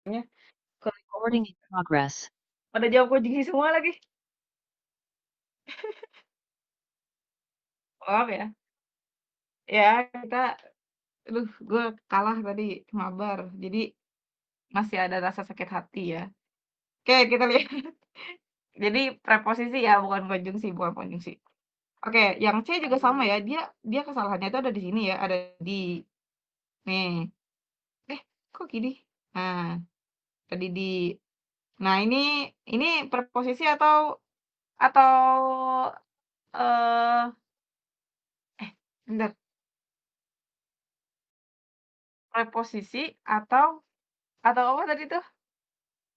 Recording in progress. Pada jawab kunci semua lagi. Maaf ya. Ya, kita aduh, gue kalah tadi mabar. Jadi masih ada rasa sakit hati ya. Oke, kita lihat. Jadi preposisi ya, bukan konjungsi. Oke, yang C juga sama ya. Dia dia kesalahannya itu ada di sini ya, ada di nih. Kok gini? Nah, tadi di. Nah, ini preposisi atau eh bentar, preposisi atau apa tadi tuh?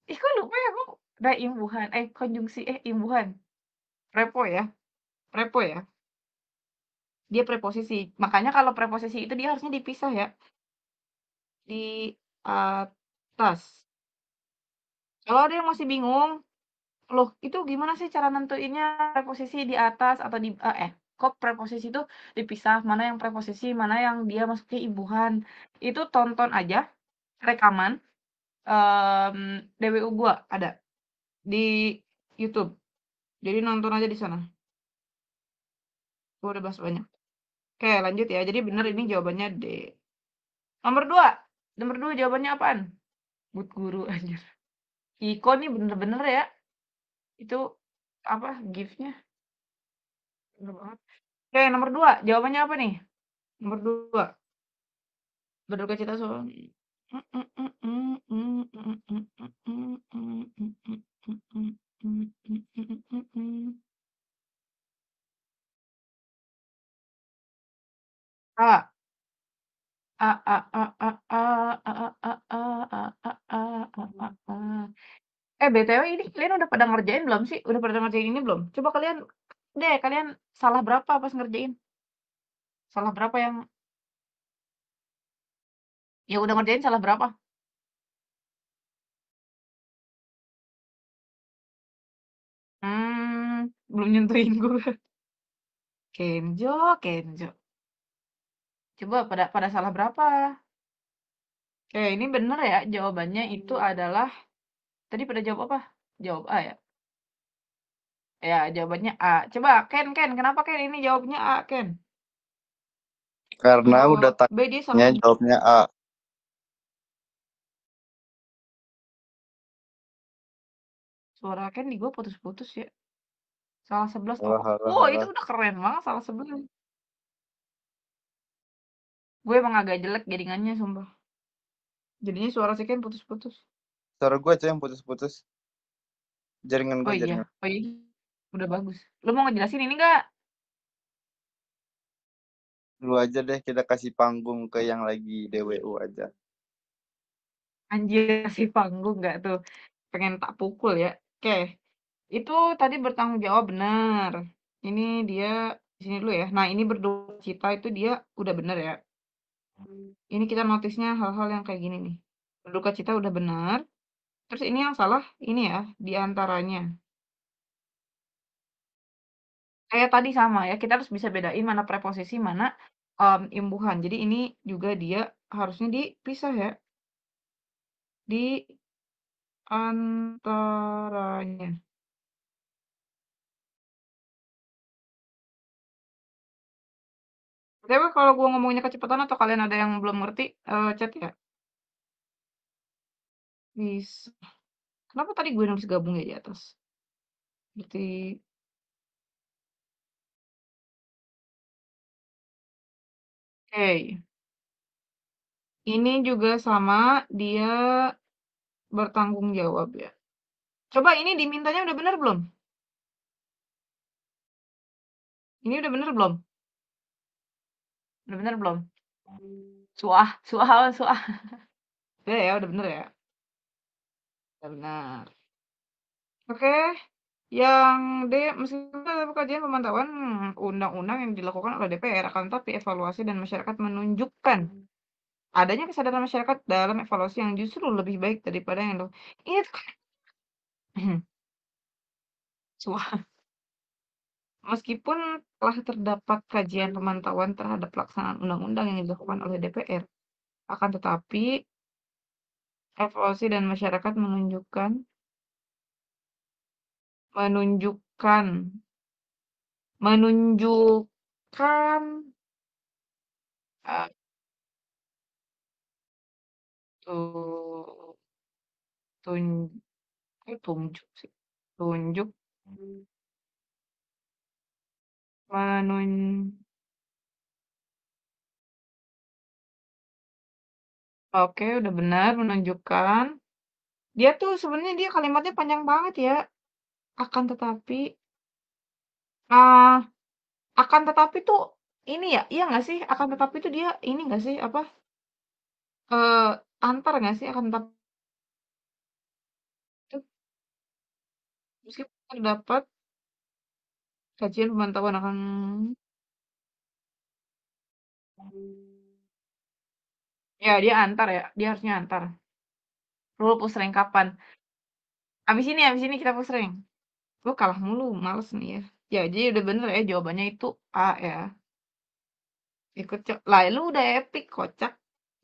Ih, kok lupa ya, kok ada imbuhan, konjungsi, imbuhan. Prepo ya, prepo ya. Dia preposisi. Makanya kalau preposisi itu dia harusnya dipisah ya, di atas. Kalau ada yang masih bingung, loh itu gimana sih cara nentuinnya preposisi di atas atau kok preposisi itu dipisah, mana yang preposisi, mana yang dia masuknya imbuhan. Itu tonton aja rekaman DWU gua ada di YouTube. Jadi nonton aja di sana. Gua udah bahas banyak. Oke, lanjut ya. Jadi bener ini jawabannya D. Nomor 2. Nomor 2 jawabannya apaan? But guru anjir. Iko nih bener-bener ya. Itu apa gift-nya? Bener banget. Oke, nomor 2. Jawabannya apa nih? Nomor 2. Berduka cita soal A. A A A A A A A A A A A A A A. BTW ini kalian udah pada ngerjain belum sih? Udah pada ngerjain ini belum? Coba kalian salah berapa pas ngerjain? Salah berapa yang udah ngerjain salah berapa? Belum nyentuhin gue. Kenjo, Kenjo. Coba pada pada salah berapa? Oke, ini bener ya. Jawabannya itu adalah tadi pada jawab apa? Jawab A ya. Ya, jawabannya A. Coba Ken, kenapa Ken ini jawabnya A, Ken? Karena Kalau udah B dia salah. tanya jawabnya A. Suara Ken di gue putus-putus ya. Salah 11 Halah, toko. halah, Wow, itu halah. udah keren banget salah 11. Gue emang agak jelek jaringannya sumpah. Jadinya suara si Ken putus-putus. Suara gue aja yang putus-putus. Jaringan Oh gue, iya, jaringan. oh iya. Udah bagus. Lu mau ngejelasin ini nggak? Lu aja deh, kita kasih panggung ke yang lagi DWU aja. Anjir, kasih panggung nggak tuh? Pengen tak pukul ya. Oke, itu tadi bertanggung jawab benar. Ini dia di sini dulu ya. Nah, ini berduka cita itu dia udah benar ya. Ini kita notisnya hal-hal yang kayak gini nih. Berduka cita udah benar. Terus ini yang salah ini ya, di antaranya. Kayak tadi sama ya, kita harus bisa bedain mana preposisi, mana imbuhan. Jadi ini juga dia harusnya dipisah ya. Di antaranya. Tapi kalau gue ngomongnya kecepatan atau kalian ada yang belum ngerti, chat ya. Bisa. Kenapa tadi gue nulis gabung ya di atas? Berarti, oke. Ini juga sama, dia bertanggung jawab ya. Coba ini dimintanya udah bener belum? Ini udah bener belum? Udah bener belum? Suah, suah, suah. Udah ya, udah bener ya. Udah benar. Oke, yang D, meskipun ada kajian pemantauan undang-undang yang dilakukan oleh DPR, akan tetapi evaluasi dan masyarakat menunjukkan adanya kesadaran masyarakat dalam evaluasi yang justru lebih baik daripada yang ini tuh kan. Suah. Meskipun telah terdapat kajian pemantauan terhadap pelaksanaan undang-undang yang dilakukan oleh DPR, akan tetapi Evaluasi dan masyarakat menunjukkan menunjukkan, eee, tu tun tunjuk sih, tunjuk, menun oke, udah benar, menunjukkan. Dia tuh sebenarnya dia kalimatnya panjang banget ya, akan tetapi, ah, akan tetapi tuh ini ya, iya nggak sih? Akan tetapi tuh dia ini nggak sih, apa, eee, antar nggak sih? Akan tetapi itu meskipun terdapat kajian pemantauan akan ya dia antar ya, dia harusnya antar. Rulus rank kapan? Abis ini kita push rank. Gue kalah mulu, males nih ya. Ya, jadi udah bener ya jawabannya itu A ya. Ikut lah lu udah epic kocak.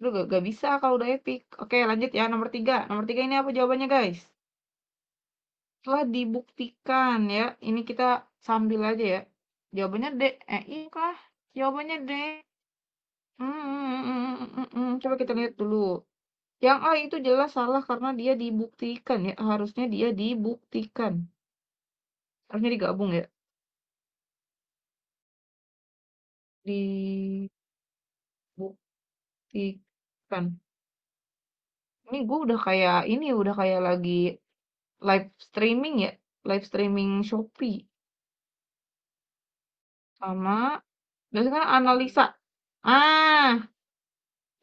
Lu gak bisa kalau udah epic. Oke lanjut ya nomor 3. Nomor 3 ini apa jawabannya guys? Telah dibuktikan ya. Ini kita sambil aja ya. Jawabannya D. Iya kah? Jawabannya D. Coba kita lihat dulu. Yang A itu jelas salah karena dia dibuktikan ya. Harusnya dia dibuktikan. Harusnya digabung ya. Dibuktikan. Ini gue udah kayak ini, udah kayak lagi live streaming ya. Live streaming Shopee. Sama, biasanya kan analisa. Ah,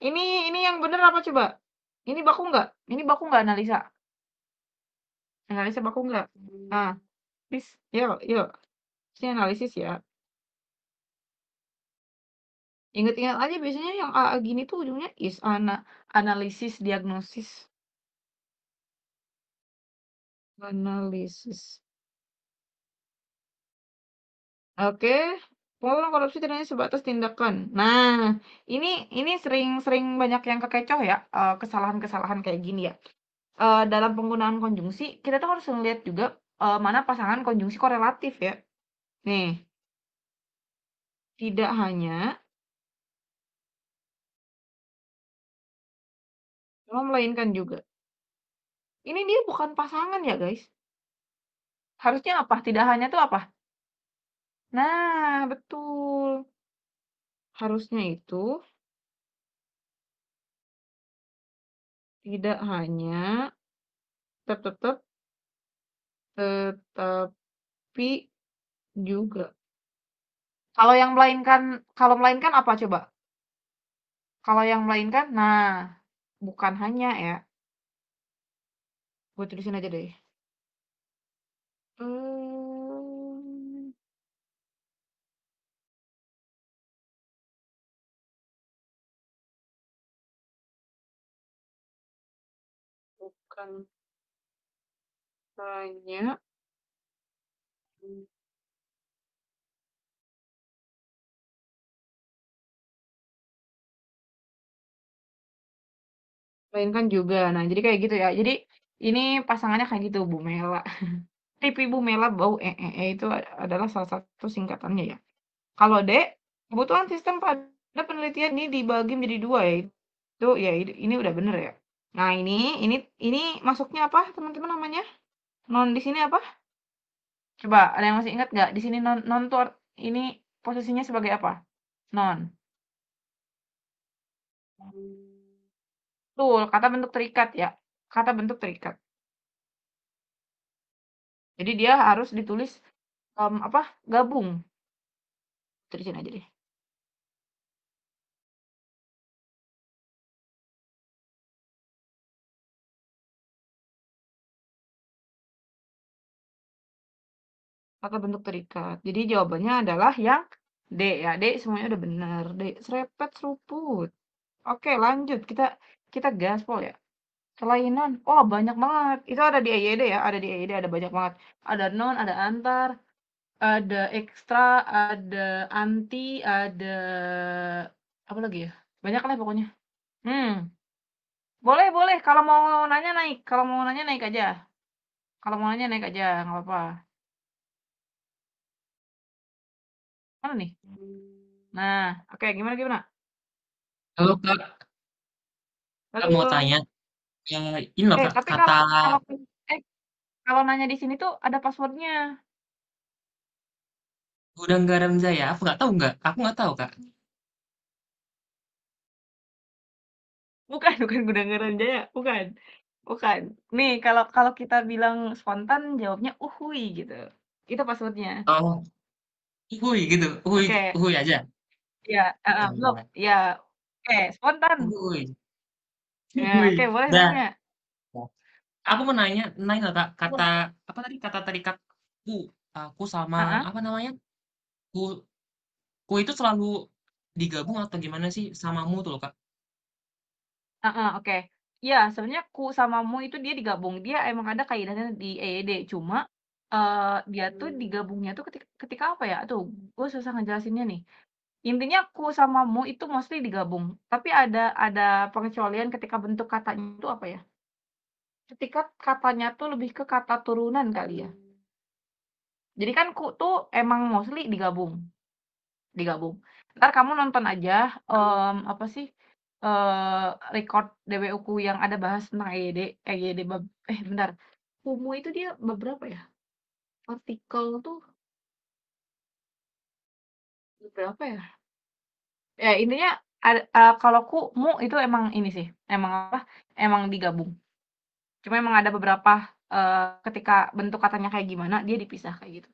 ini yang bener apa coba? Ini baku nggak? Ini baku nggak analisa? Analisa baku nggak? Nah, please, yuk, yuk. Ini analisis ya. Ingat-ingat aja biasanya yang AA gini tuh ujungnya analisis, diagnosis. Analisis. Oke. Pengelakuan korupsi tidak hanya sebatas tindakan. Nah, ini sering-sering banyak yang kekecoh ya, kesalahan-kesalahan kayak gini ya. Dalam penggunaan konjungsi, kita tuh harus ngeliat juga, mana pasangan konjungsi korelatif ya. Nih, tidak hanya melainkan juga. Ini dia bukan pasangan ya, guys. Harusnya apa? Tidak hanya tuh apa? Nah, betul. Harusnya itu tidak hanya tetap tetapi juga. Kalau melainkan apa coba? Kalau yang melainkan, nah, bukan hanya ya. Gue tulisin aja deh. Hmm, bukan hanya, melainkan juga. Nah, jadi kayak gitu ya. Jadi ini pasangannya kayak gitu, Bu Mela. Pipi Bu Mela bau itu adalah salah satu singkatannya ya. Kalau D, kebutuhan sistem pada penelitian ini dibagi menjadi dua ya. Itu ya ini udah bener ya. Nah, ini masuknya apa, teman-teman namanya? Non di sini apa? Coba ada yang masih ingat nggak? Di sini non non tuh ini posisinya sebagai apa? Non. Betul, kata bentuk terikat ya. Kata bentuk terikat. Jadi dia harus ditulis apa? Gabung. Tulisin aja deh. Kata bentuk terikat. Jadi jawabannya adalah yang D ya. D semuanya udah benar. D serepet seruput. Oke, lanjut. Kita gaspol ya. Kelainan. Oh, banyak banget. Itu ada di EYD ya. Ada di EYD ada banyak banget. Ada non, ada antar, ada ekstra, ada anti, ada apa lagi ya? Banyak lah pokoknya. Hmm. Boleh boleh, kalau mau nanya naik, kalau mau nanya naik aja. Kalau mau nanya naik aja, nggak apa-apa. Mana nih? Nah, oke, gimana gimana? Halo Kak, Kak mau Halo. tanya, ini loh Kak, Tapi kata kalau kalau eh kalau nanya di sini tuh ada passwordnya. Gudang Garam Jaya, aku nggak tahu nggak? Aku nggak tahu Kak. Bukan, bukan Gudang Garam Jaya, bukan. Bukan. Nih, kalau kalau kita bilang spontan jawabnya uhuy gitu. Itu passwordnya. Oh, uhuy gitu, uhuy, Oke, uhuy aja. ya, belum. Oh, Ya, oke, spontan. uhuy, Ya, uhuy. oke, boleh Dah, nanya. aku mau nanya, nanya loh Kak, kata apa tadi kata tadi Kak, aku sama Heeh, apa namanya? Ku, ku itu selalu digabung atau gimana sih sama mu tuh loh Kak? heeh, oke. Iya, sebenarnya ku sama mu itu dia digabung. Dia emang ada kaidahnya di EYD, cuma dia tuh digabungnya tuh ketika ketika apa ya? Tuh, gue susah ngejelasinnya nih. Intinya ku sama mu itu mostly digabung, tapi ada pengecualian ketika bentuk katanya itu apa ya, ketika katanya tuh lebih ke kata turunan kali ya. Jadi kan ku tuh emang mostly digabung digabung. Entar kamu nonton aja, apa sih, record DWU-ku yang ada bahas tentang EYD bentar, kumu itu dia bab berapa ya? Artikel tuh bab berapa ya? Ya intinya kalau ku, mu itu emang ini sih, emang apa, emang digabung. Cuma emang ada beberapa, ketika bentuk katanya kayak gimana, dia dipisah kayak gitu,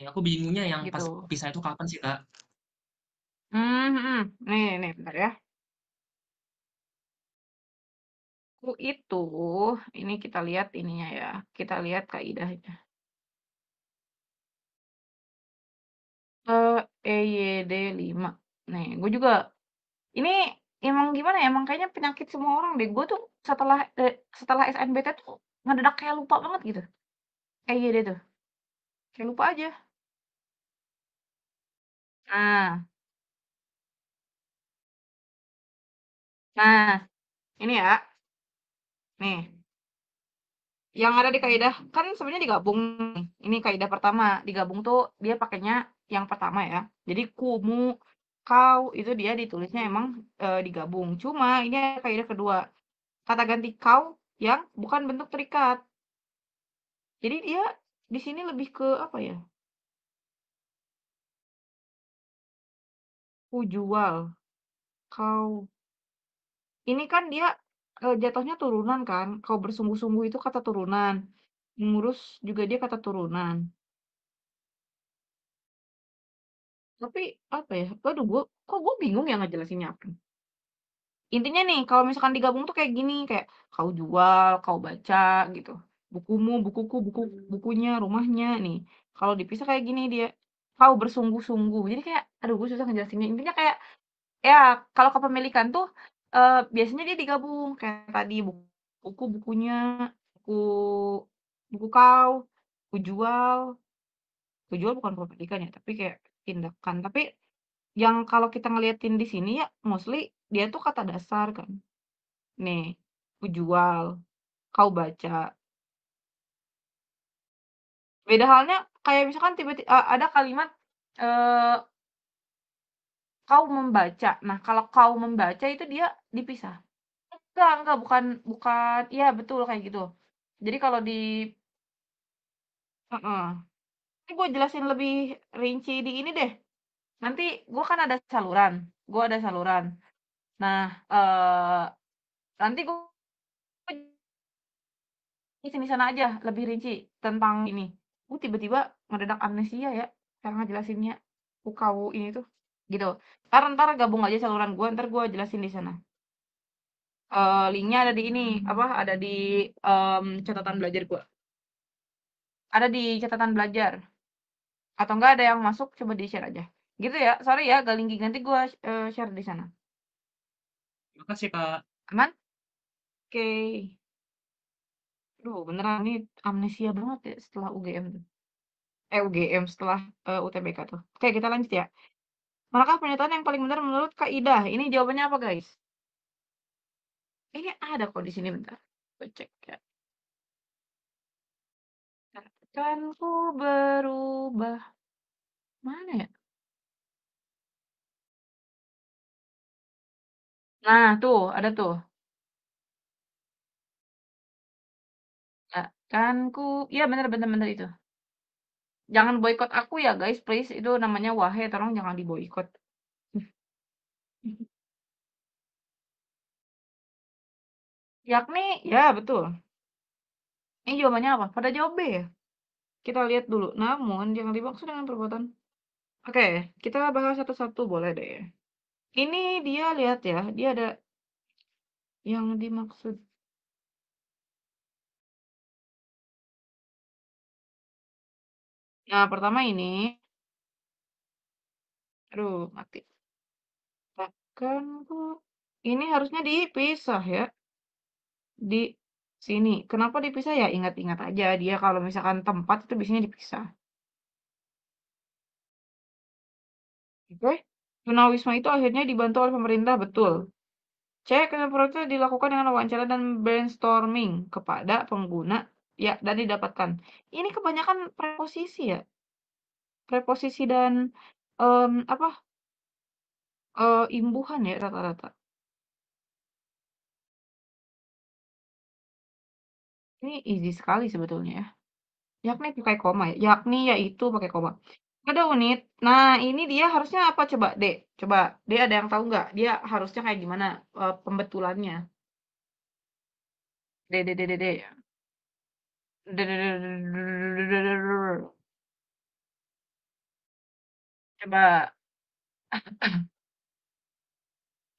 Ya, aku bingungnya yang pas gitu. pisah itu kapan sih Kak? Mhm. Nih bentar ya. Ku itu, ini kita lihat ininya ya, kita lihat kaidahnya. EYD 5. Nih, gue juga ini emang gimana ya, emang kayaknya penyakit semua orang deh. Gue tuh setelah SNBT tuh ngedadak kayak lupa banget gitu, EYD tuh, kayak lupa aja. Nah nah, ini ya, nih, yang ada di kaidah kan sebenarnya digabung nih, ini kaidah pertama, digabung tuh dia pakainya yang pertama ya. Jadi kumu, kau, itu dia ditulisnya emang, digabung. Cuma ini ada kaidah kedua, kata ganti kau yang bukan bentuk terikat. Jadi dia di sini lebih ke apa ya, ku jual, kau. Ini kan dia, jatuhnya turunan kan, kau bersungguh-sungguh itu kata turunan, mengurus juga dia kata turunan. Tapi apa ya, waduh gue bingung ya ngejelasinnya apa. Intinya nih, kalau misalkan digabung tuh kayak gini, kayak kau jual, kau baca gitu. Bukumu, bukuku, bukunya, rumahnya nih. Kalau dipisah kayak gini dia, kau bersungguh-sungguh. Jadi kayak, aduh gue susah ngejelasinnya. Intinya kayak, ya kalau kepemilikan tuh biasanya dia digabung kayak tadi buku, bukunya, buku buku kau, kujual. Kujual bukan kepemilikan ya, tapi kayak tindakan. Tapi yang kalau kita ngeliatin di sini ya mostly dia tuh kata dasar kan. Nih, kujual, kau baca. Beda halnya kayak misalkan tiba-tiba ada kalimat eh, kau membaca. Nah, kalau kau membaca itu dia dipisah. Enggak, bukan bukan iya betul kayak gitu. Jadi kalau di heeh. Ini gue jelasin lebih rinci di ini deh. Nanti gue kan ada saluran. Gue ada saluran. Nah, nanti gue jelasin di sana aja lebih rinci tentang ini. Gue tiba-tiba ngedadak amnesia ya cara ngejelasinnya. UKW ini tuh gitu. Ntar gabung aja saluran gue, ntar gue jelasin di sana. Linknya ada di ini, apa? Ada di catatan belajar gue. Ada di catatan belajar. Atau enggak ada yang masuk coba di-share aja. Gitu ya. Sorry ya, gak linki ganti gue share di sana. Makasih Kak. Aman? Oke. Duh, beneran nih amnesia banget ya setelah UGM tuh. UGM setelah UTBK tuh. Oke, kita lanjut ya. Manakah pernyataan yang paling benar menurut Kak Ida? Ini jawabannya apa, guys? Ini ada kok di sini, bentar. Gue cek ya. Kan ku berubah. Mana ya? Nah, tuh, ada tuh. Kan ku, iya bener bener bener itu. Jangan boikot aku ya guys, please. Itu namanya Wahe, tolong jangan diboikot. Yakni, ya betul. Ini jawabannya apa? Pada jawab B ya? Kita lihat dulu. Namun, jangan dimaksud dengan perbuatan. Oke, kita bahas satu-satu boleh deh. Ini dia lihat ya, dia ada yang dimaksud. Nah, pertama ini, aduh, mati. Bahkan ini harusnya dipisah ya, di sini. Kenapa dipisah ya? Ingat-ingat aja dia kalau misalkan tempat itu biasanya dipisah. Oke? Tunawisma itu akhirnya dibantu oleh pemerintah, betul. Cek proses dilakukan dengan wawancara dan brainstorming kepada pengguna, ya, dan didapatkan. Ini kebanyakan preposisi ya, preposisi dan apa imbuhan ya rata-rata. Ini easy sekali sebetulnya ya. Yakni pakai koma ya, yakni yaitu pakai koma. Ada unit. Nah, ini dia harusnya apa coba, Dek? Coba, Dek ada yang tahu nggak? Dia harusnya kayak gimana pembetulannya? Dek, dek, dek, dek, dek. Dek, dek, dek, dek, dek, dek, dek, dek. Coba.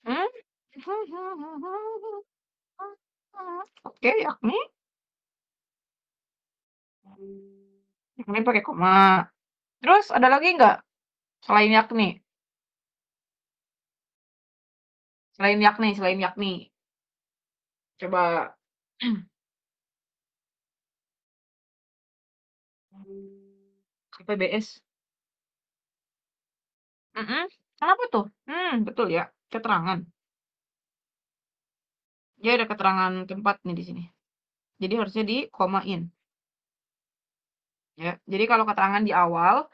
Hmm? Oke, yakni. Yakni pakai koma. Terus ada lagi nggak selain yakni? Selain yakni, selain yakni. Coba. KPBS. Mm-mm. Kenapa tuh? Betul ya. Keterangan. Dia ada keterangan tempat nih di sini. Jadi harusnya di komain. Ya. Jadi kalau keterangan di awal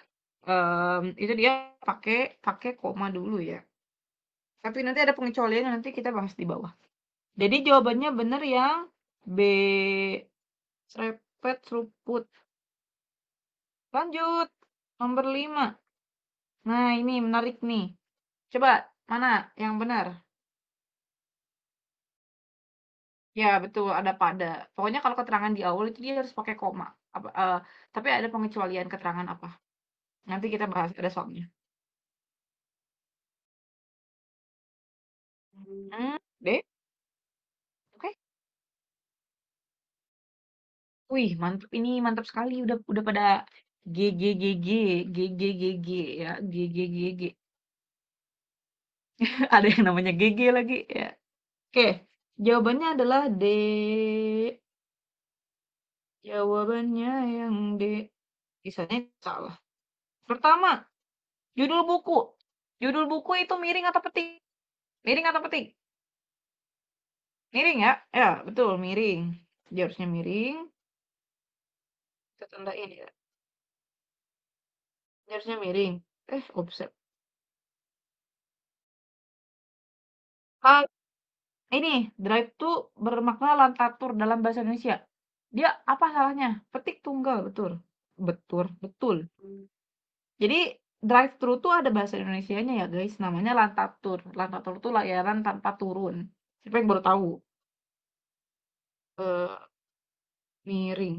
itu dia pakai pakai koma dulu ya. Tapi nanti ada pengecualian nanti kita bahas di bawah. Jadi jawabannya benar yang B. Serepet seruput. Lanjut. Nomor 5. Nah, ini menarik nih. Coba, mana yang benar? Ya, betul, ada pada. Pokoknya kalau keterangan di awal itu dia harus pakai koma. Tapi ada pengecualian keterangan apa? Nanti kita bahas, ada soalnya. D, oke. Wih, mantap ini, mantap sekali. Udah pada GGGG, GGGG ya, GGGG. Ada yang namanya GG lagi ya. Oke, jawabannya adalah D. Jawabannya yang D. Kisahnya salah. Pertama, judul buku. Judul buku itu miring atau petik? Miring atau petik? Miring ya? Ya, betul, miring. Dia harusnya miring. Kita tandain ya. Dia harusnya miring. Offset. Ah, ini, drive to bermakna lantatur dalam bahasa Indonesia. Dia apa salahnya? Petik tunggal, betul. Betul, betul. Jadi, drive thru tuh ada bahasa Indonesianya ya guys, namanya lantatur. Lantatur tuh layanan tanpa turun. Siapa yang baru tahu? Eh, miring.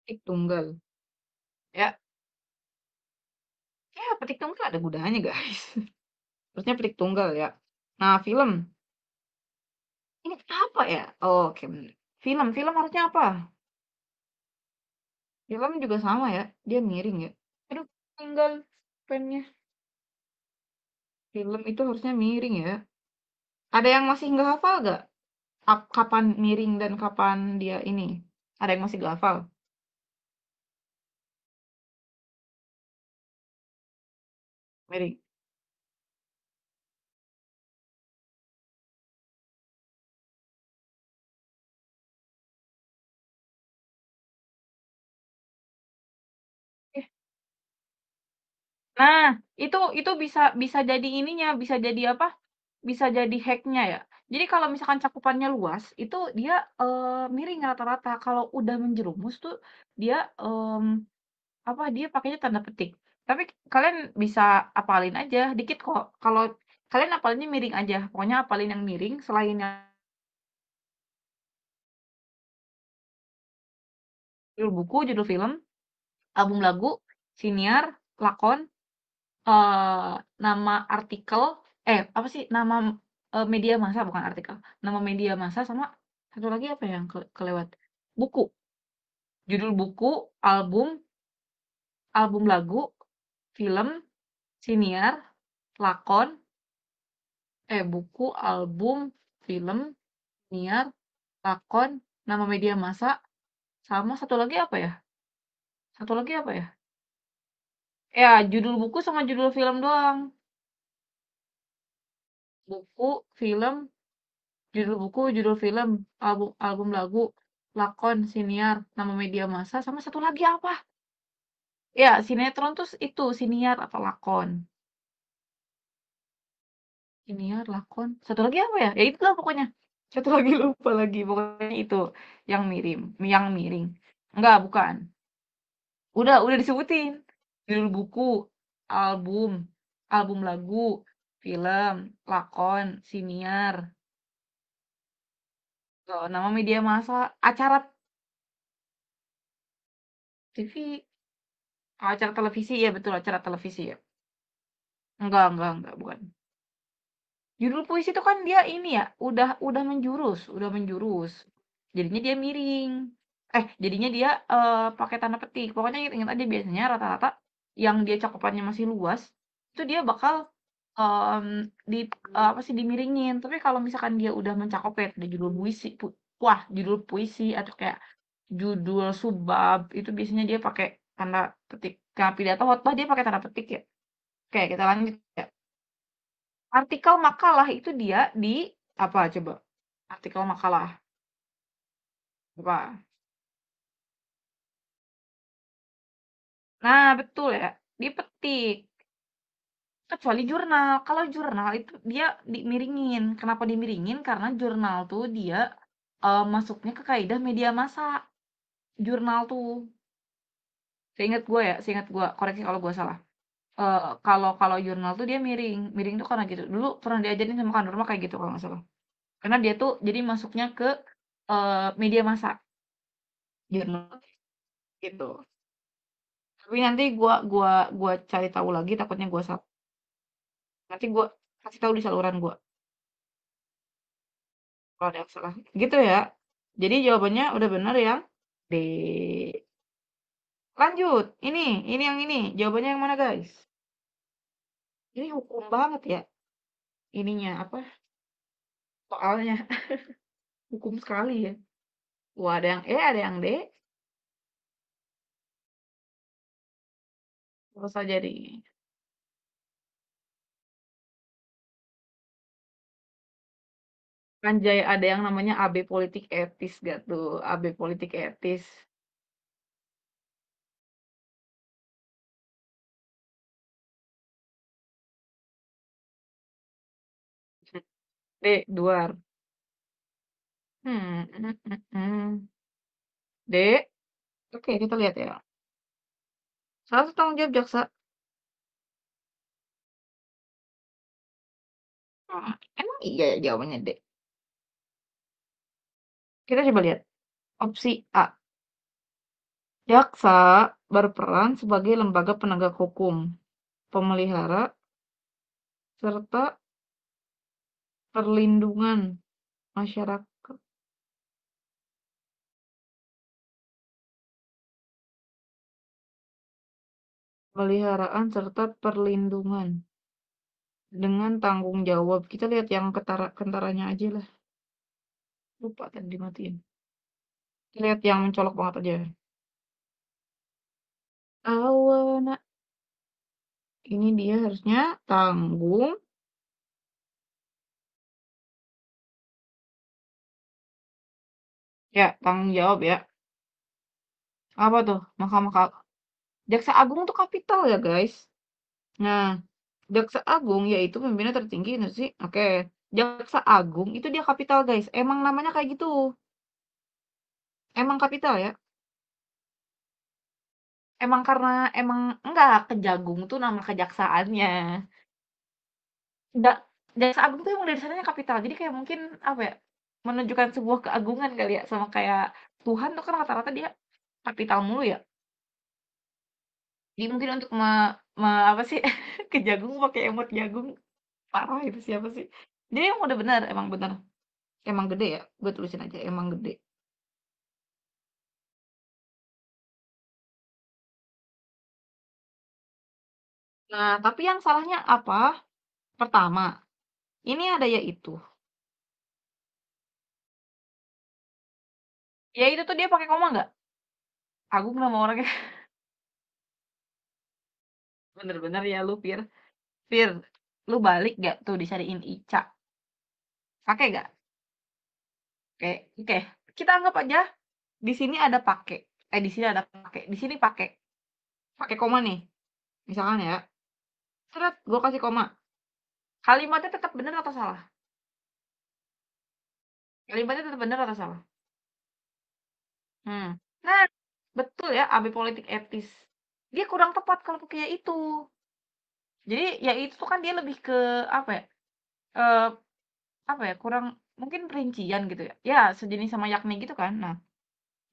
Petik tunggal. Ya, ya petik tunggal ada gunanya guys. Terusnya petik tunggal ya. Nah, film. Ini apa ya? Oh, oke bener. Film, film harusnya apa? Film juga sama ya. Dia miring ya. Aduh, tinggal pennya. Film itu harusnya miring ya. Ada yang masih nggak hafal nggak? Kapan miring dan kapan dia ini? Ada yang masih gak hafal? Miring. Eh, Nah, itu bisa bisa jadi ininya, bisa jadi apa? Bisa jadi hack-nya ya. Jadi kalau misalkan cakupannya luas, itu dia miring rata-rata. Kalau udah menjerumus tuh dia apa? Dia pakainya tanda petik. Tapi kalian bisa apalin aja dikit kok. Kalau kalian apalinnya miring aja. Pokoknya apalin yang miring selain yang judul buku, judul film, album lagu, siniar, lakon, nama artikel, apa sih nama media massa bukan artikel, nama media massa sama satu lagi apa yang kelewat? Buku, judul buku, album, album lagu, film, siniar, lakon, buku, album, film, siniar, lakon, nama media massa, sama satu lagi apa ya? Satu lagi apa ya? Ya, judul buku sama judul film doang. Buku, film, judul buku, judul film, album album lagu, lakon, siniar, nama media massa, sama satu lagi apa? Ya, sinetron tuh itu, siniar atau lakon. Siniar, lakon, satu lagi apa ya? Ya itulah pokoknya. Satu lagi lupa lagi, pokoknya itu yang yang miring. Enggak, bukan. Udah disebutin. Judul buku, album, album lagu, film, lakon, siniar, nama media massa, acara TV. Acara televisi, ya betul acara televisi ya. Enggak, bukan. Judul puisi itu kan dia ini ya, udah menjurus. Jadinya dia miring. Jadinya dia pakai tanda petik. Pokoknya ingat aja biasanya rata-rata yang dia cakupannya masih luas, itu dia bakal apa sih dimiringin. Tapi kalau misalkan dia udah mencakup kayak ada judul puisi, judul puisi atau kayak judul subbab itu biasanya dia pakai tanda petik. Kayak pidato khotbah dia pakai tanda petik ya. Oke, kita lanjut ya. Artikel makalah itu dia di apa coba? Artikel makalah. Apa? Nah, betul ya. Dipetik. Kecuali jurnal. Kalau jurnal itu dia dimiringin. Kenapa dimiringin? Karena jurnal tuh dia masuknya ke kaidah media massa. Jurnal tuh. Seingat gue, koreksi kalau gue salah. Kalau kalau jurnal tuh dia miring. Miring tuh karena gitu. Dulu pernah diajarin sama Kak Nurma kayak gitu kalau nggak salah. Karena dia tuh jadi masuknya ke media massa. Jurnal gitu. Tapi nanti gua cari tahu lagi takutnya gua salah. Nanti gua kasih tahu di saluran gua kalau ada yang salah. Gitu ya. Jadi jawabannya udah benar ya. D. Lanjut. Ini yang ini. Jawabannya yang mana, guys? Ini hukum banget ya. Ininya apa? Soalnya hukum sekali ya. Wah, ada yang E, ada yang D. Apa saja nih? Anjay, ada yang namanya AB politik etis gak tuh? AB politik etis. D. Duar. Hmm, hmm, hmm, hmm. D. Oke, kita lihat ya. Salah satu tanggung jawab jaksa. Emang iya ya jawabannya D? Kita coba lihat. Opsi A. Jaksa berperan sebagai lembaga penegak hukum, pemelihara, serta perlindungan masyarakat. Pemeliharaan serta perlindungan dengan tanggung jawab. Kita lihat yang kentaranya aja lah. Lupa tadi dimatiin. Lihat yang mencolok banget aja. Awana. Ini dia harusnya tanggung. Ya, tanggung jawab ya. Apa tuh? Mahkamah Jaksa Agung tuh kapital ya, guys. Nah, Jaksa Agung yaitu pimpinan tertinggi institusi. Oke. Jaksa Agung itu dia kapital, guys. Emang namanya kayak gitu. Emang kapital ya. Emang karena emang enggak Kejagung tuh nama kejaksaannya. Enggak, Jaksa Agung tuh emang dari sananya kapital. Jadi kayak mungkin apa ya? Menunjukkan sebuah keagungan kali ya, sama kayak Tuhan tuh kan rata-rata dia kapital mulu ya. Jadi mungkin untuk apa sih? Kejagung pakai emot jagung. Parah itu siapa sih? Jadi emang udah benar, emang benar. Emang gede ya? Gue tulisin aja emang gede. Nah, tapi yang salahnya apa? Pertama, ini ada yaitu. Ya itu tuh dia pakai koma nggak? Agung nama orangnya. Bener-bener ya lu, Fir. Fir, lu balik gak tuh dicariin Ica? Pakai gak? Oke, oke. Kita anggap aja di sini ada pakai. Di sini ada pakai. Di sini pakai. Pakai koma nih. Misalkan ya. Seret, gue kasih koma. Kalimatnya tetap bener atau salah? Kalimatnya tetap bener atau salah? Hmm. Nah, betul ya, AB politik etis. Dia kurang tepat kalau pakai ya itu. Jadi ya itu tuh kan dia lebih ke apa ya? Eh, apa ya? Kurang mungkin rincian gitu ya. Ya, sejenis sama yakni gitu kan. Nah,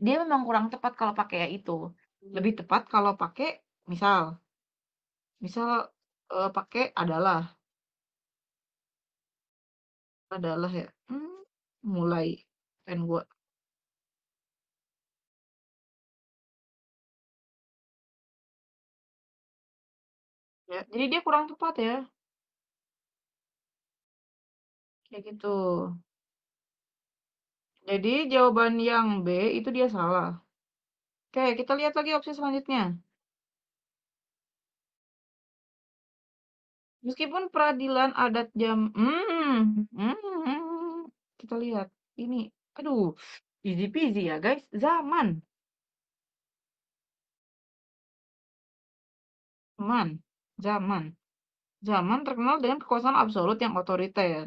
dia memang kurang tepat kalau pakai ya itu. Lebih tepat kalau pakai misal, misal pakai adalah ya. Mulai pen gua. Ya, jadi dia kurang tepat ya. Kayak gitu. Jadi jawaban yang B itu dia salah. Oke, kita lihat lagi opsi selanjutnya. Meskipun peradilan adat kita lihat ini, aduh, easy peasy ya guys. Zaman, zaman, zaman terkenal dengan kekuasaan absolut yang otoriter.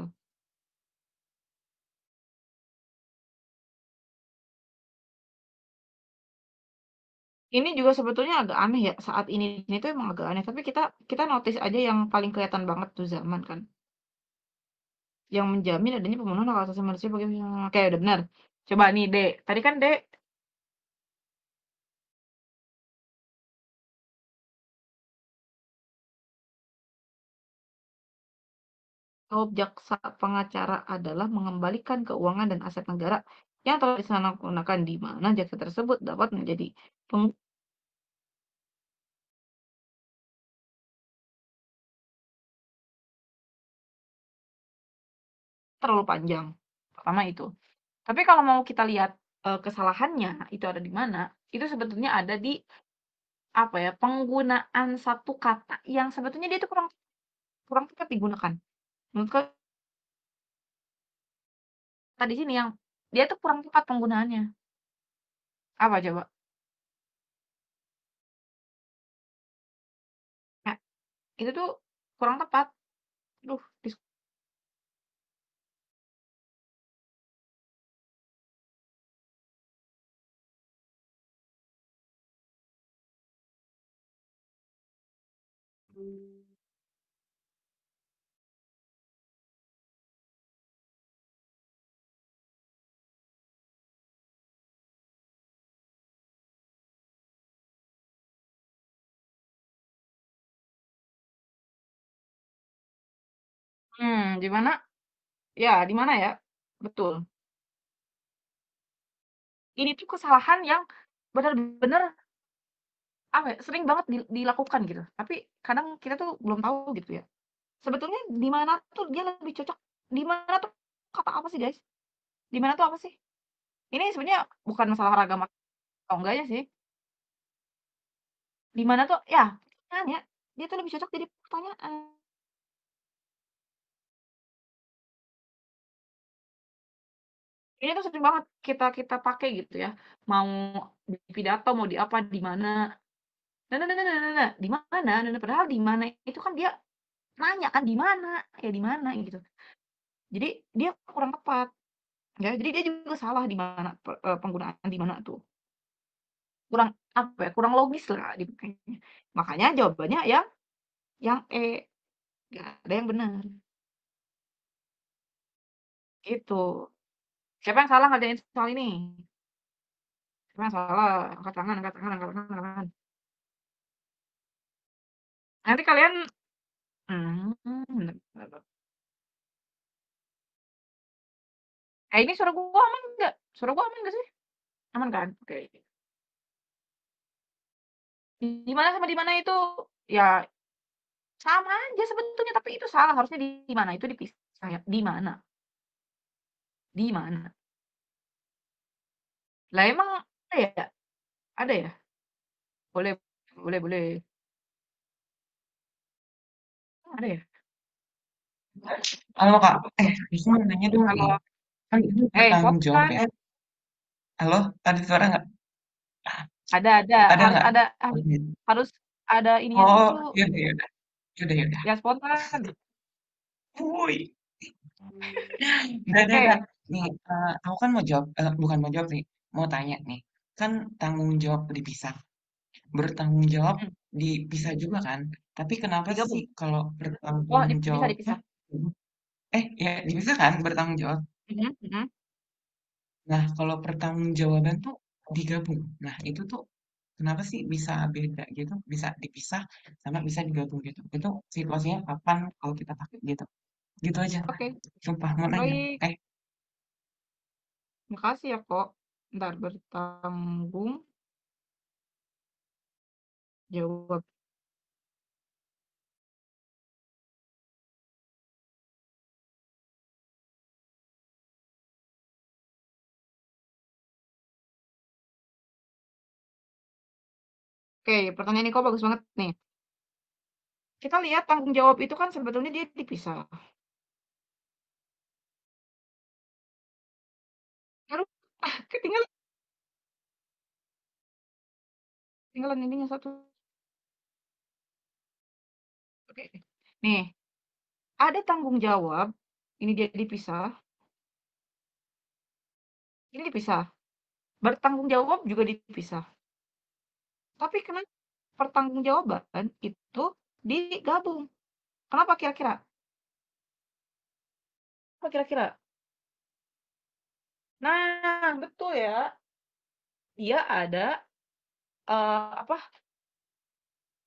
Ini juga sebetulnya agak aneh ya saat ini tuh emang agak aneh. Tapi kita kita notice aja yang paling kelihatan banget tuh zaman kan, yang menjamin adanya pemenuhan hak asasi manusia bagi oke udah benar. Coba nih D, tadi kan D jawab jaksa pengacara adalah mengembalikan keuangan dan aset negara yang telah disalahgunakan di mana jaksa tersebut dapat menjadi terlalu panjang. Pertama itu. Tapi kalau mau kita lihat kesalahannya itu ada di mana? Itu sebetulnya ada di apa ya? Penggunaan satu kata yang sebetulnya dia itu kurang kurang tepat digunakan. Menurut kata di sini yang dia tuh kurang tepat penggunaannya. Apa coba? Nah, itu tuh kurang tepat. Duh, di mana? Ya, di mana ya? Betul. Ini tuh kesalahan yang benar-benar apa ya, sering banget dilakukan gitu. Tapi kadang kita tuh belum tahu gitu ya. Sebetulnya di mana tuh dia lebih cocok? Di mana tuh kata apa sih, guys? Di mana tuh apa sih? Ini sebenarnya bukan masalah ragam atau enggaknya sih. Di mana tuh ya, nanya, dia tuh lebih cocok jadi pertanyaan. Ini tuh sering banget kita kita pakai gitu ya, mau di pidato, mau di apa, di mana, di mana, padahal di mana itu kan dia nanya kan, "Di mana?" Ya di mana gitu. Jadi dia kurang tepat, ya. Jadi dia juga salah di mana penggunaan di mana tuh. Kurang, apa ya, kurang logis lah dimakainya. Makanya jawabannya yang E, nggak ada yang benar, gitu. Siapa yang salah ngerjain soal ini? Siapa yang salah? Angkat tangan, angkat tangan, angkat tangan, angkat tangan. Nanti kalian bentar bentar. Ini suara gua aman nggak? Suara gua aman nggak sih? Aman kan? Oke. Di mana sama di mana itu, ya sama aja sebetulnya, tapi itu salah, harusnya di mana, itu dipisah ya, di mana, di mana. Lah emang ada ya? Ada ya? Boleh boleh boleh. Ada ya? Halo Kak, aku mau nanya dong nih. Kalau Kan itu bertanggung jawab spontan, ya. Halo, ada suara nggak? ada, Ada harus nggak? ada Oke. harus ada ininya Oh, dulu, yaudah, yaudah. Yaudah, yaudah. yang spontan. Wuih. Udah. Oke, Nih, aku kan mau jawab, bukan mau jawab sih, mau tanya nih. Kan tanggung jawab dipisah. Bertanggung jawab mhm, dipisah juga kan? Tapi kenapa sih digabung. kalau Oh, bertanggung bisa jawabnya, dipisah. ya dipisah kan bertanggung jawab? Mhm mhm. Nah, kalau pertanggungjawaban tuh digabung. Nah, itu tuh kenapa sih bisa beda gitu? Bisa dipisah sama bisa digabung gitu. Itu situasinya kapan kalau kita pakai gitu. Gitu aja. Oke, Sumpah mau nanya. baik. Makasih ya, kok. Ntar bertanggung jawab. Oke, pertanyaan Niko bagus banget nih. Kita lihat tanggung jawab itu kan sebetulnya dia dipisah. Aduh, ketinggalan ketinggalan ininya satu. Oke. Nih, ada tanggung jawab, ini dia dipisah, ini dipisah. Bertanggung jawab juga dipisah. Tapi kenapa pertanggungjawaban itu digabung? Kenapa kira-kira? Apa kira-kira? Nah, betul ya. Dia ada apa?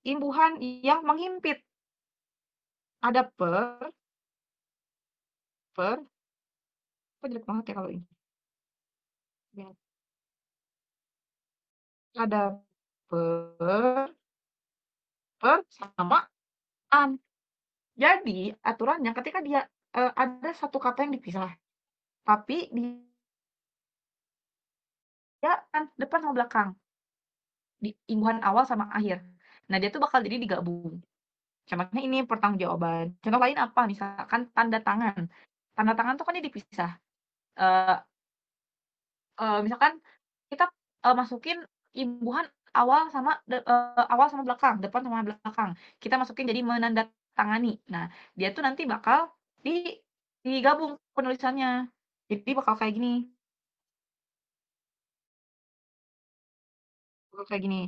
Imbuhan yang menghimpit. Ada per, kok jelek banget ya kalau ini. Ya, ada per, sama an. Jadi aturannya ketika dia ada satu kata yang dipisah, tapi dia an depan sama belakang, di imbuhan awal sama akhir. Nah, dia tuh bakal jadi digabung. Contohnya ini pertanggungjawaban. Contoh lain apa? Misalkan tanda tangan. Tanda tangan tuh kan dia dipisah. Eee misalkan kita, masukin imbuhan awal sama belakang, depan sama belakang. Kita masukin jadi menandatangani. Nah, dia tuh nanti bakal digabung penulisannya. Jadi bakal kayak gini, bakal kayak gini,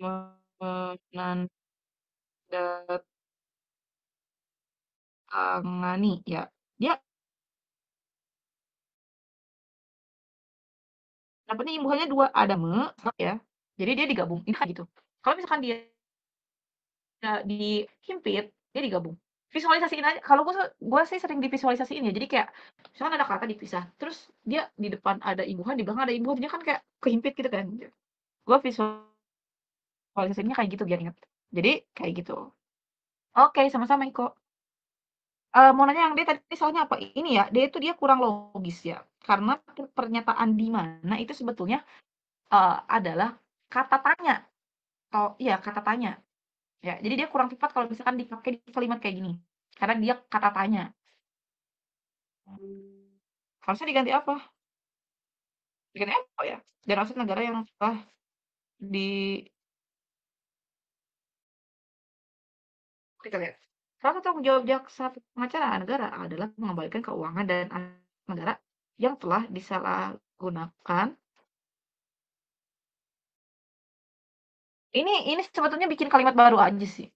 menandatangani, ya. Dia dapetnya imbuhannya 2 ada ya, jadi dia digabung, ini kayak gitu. Kalau misalkan dia dihimpit, dia digabung. Visualisasiin aja, kalau gua sih sering divisualisasiin ya, jadi kayak misalkan ada kata dipisah, terus dia di depan ada imbuhan, di belakang ada imbuhan, jadinya kan kayak kehimpit gitu kan. Gua visualisasiinnya kayak gitu biar inget. Jadi kayak gitu. Oke, sama-sama Iko. Mau nanya yang D tadi soalnya apa? Ini ya, D itu dia kurang logis ya, karena pernyataan di mana itu sebetulnya, adalah kata tanya, atau iya kata tanya, ya. Jadi dia kurang tepat kalau misalkan dipakai di kalimat kayak gini, karena dia kata tanya. Harusnya diganti apa? Diganti apa ya? Dan maksud negara yang telah di kita lihat. Salah satu tanggung jawab jaksa pengacara negara adalah mengembalikan keuangan dan aset negara yang telah disalahgunakan. Ini sebetulnya bikin kalimat baru aja sih.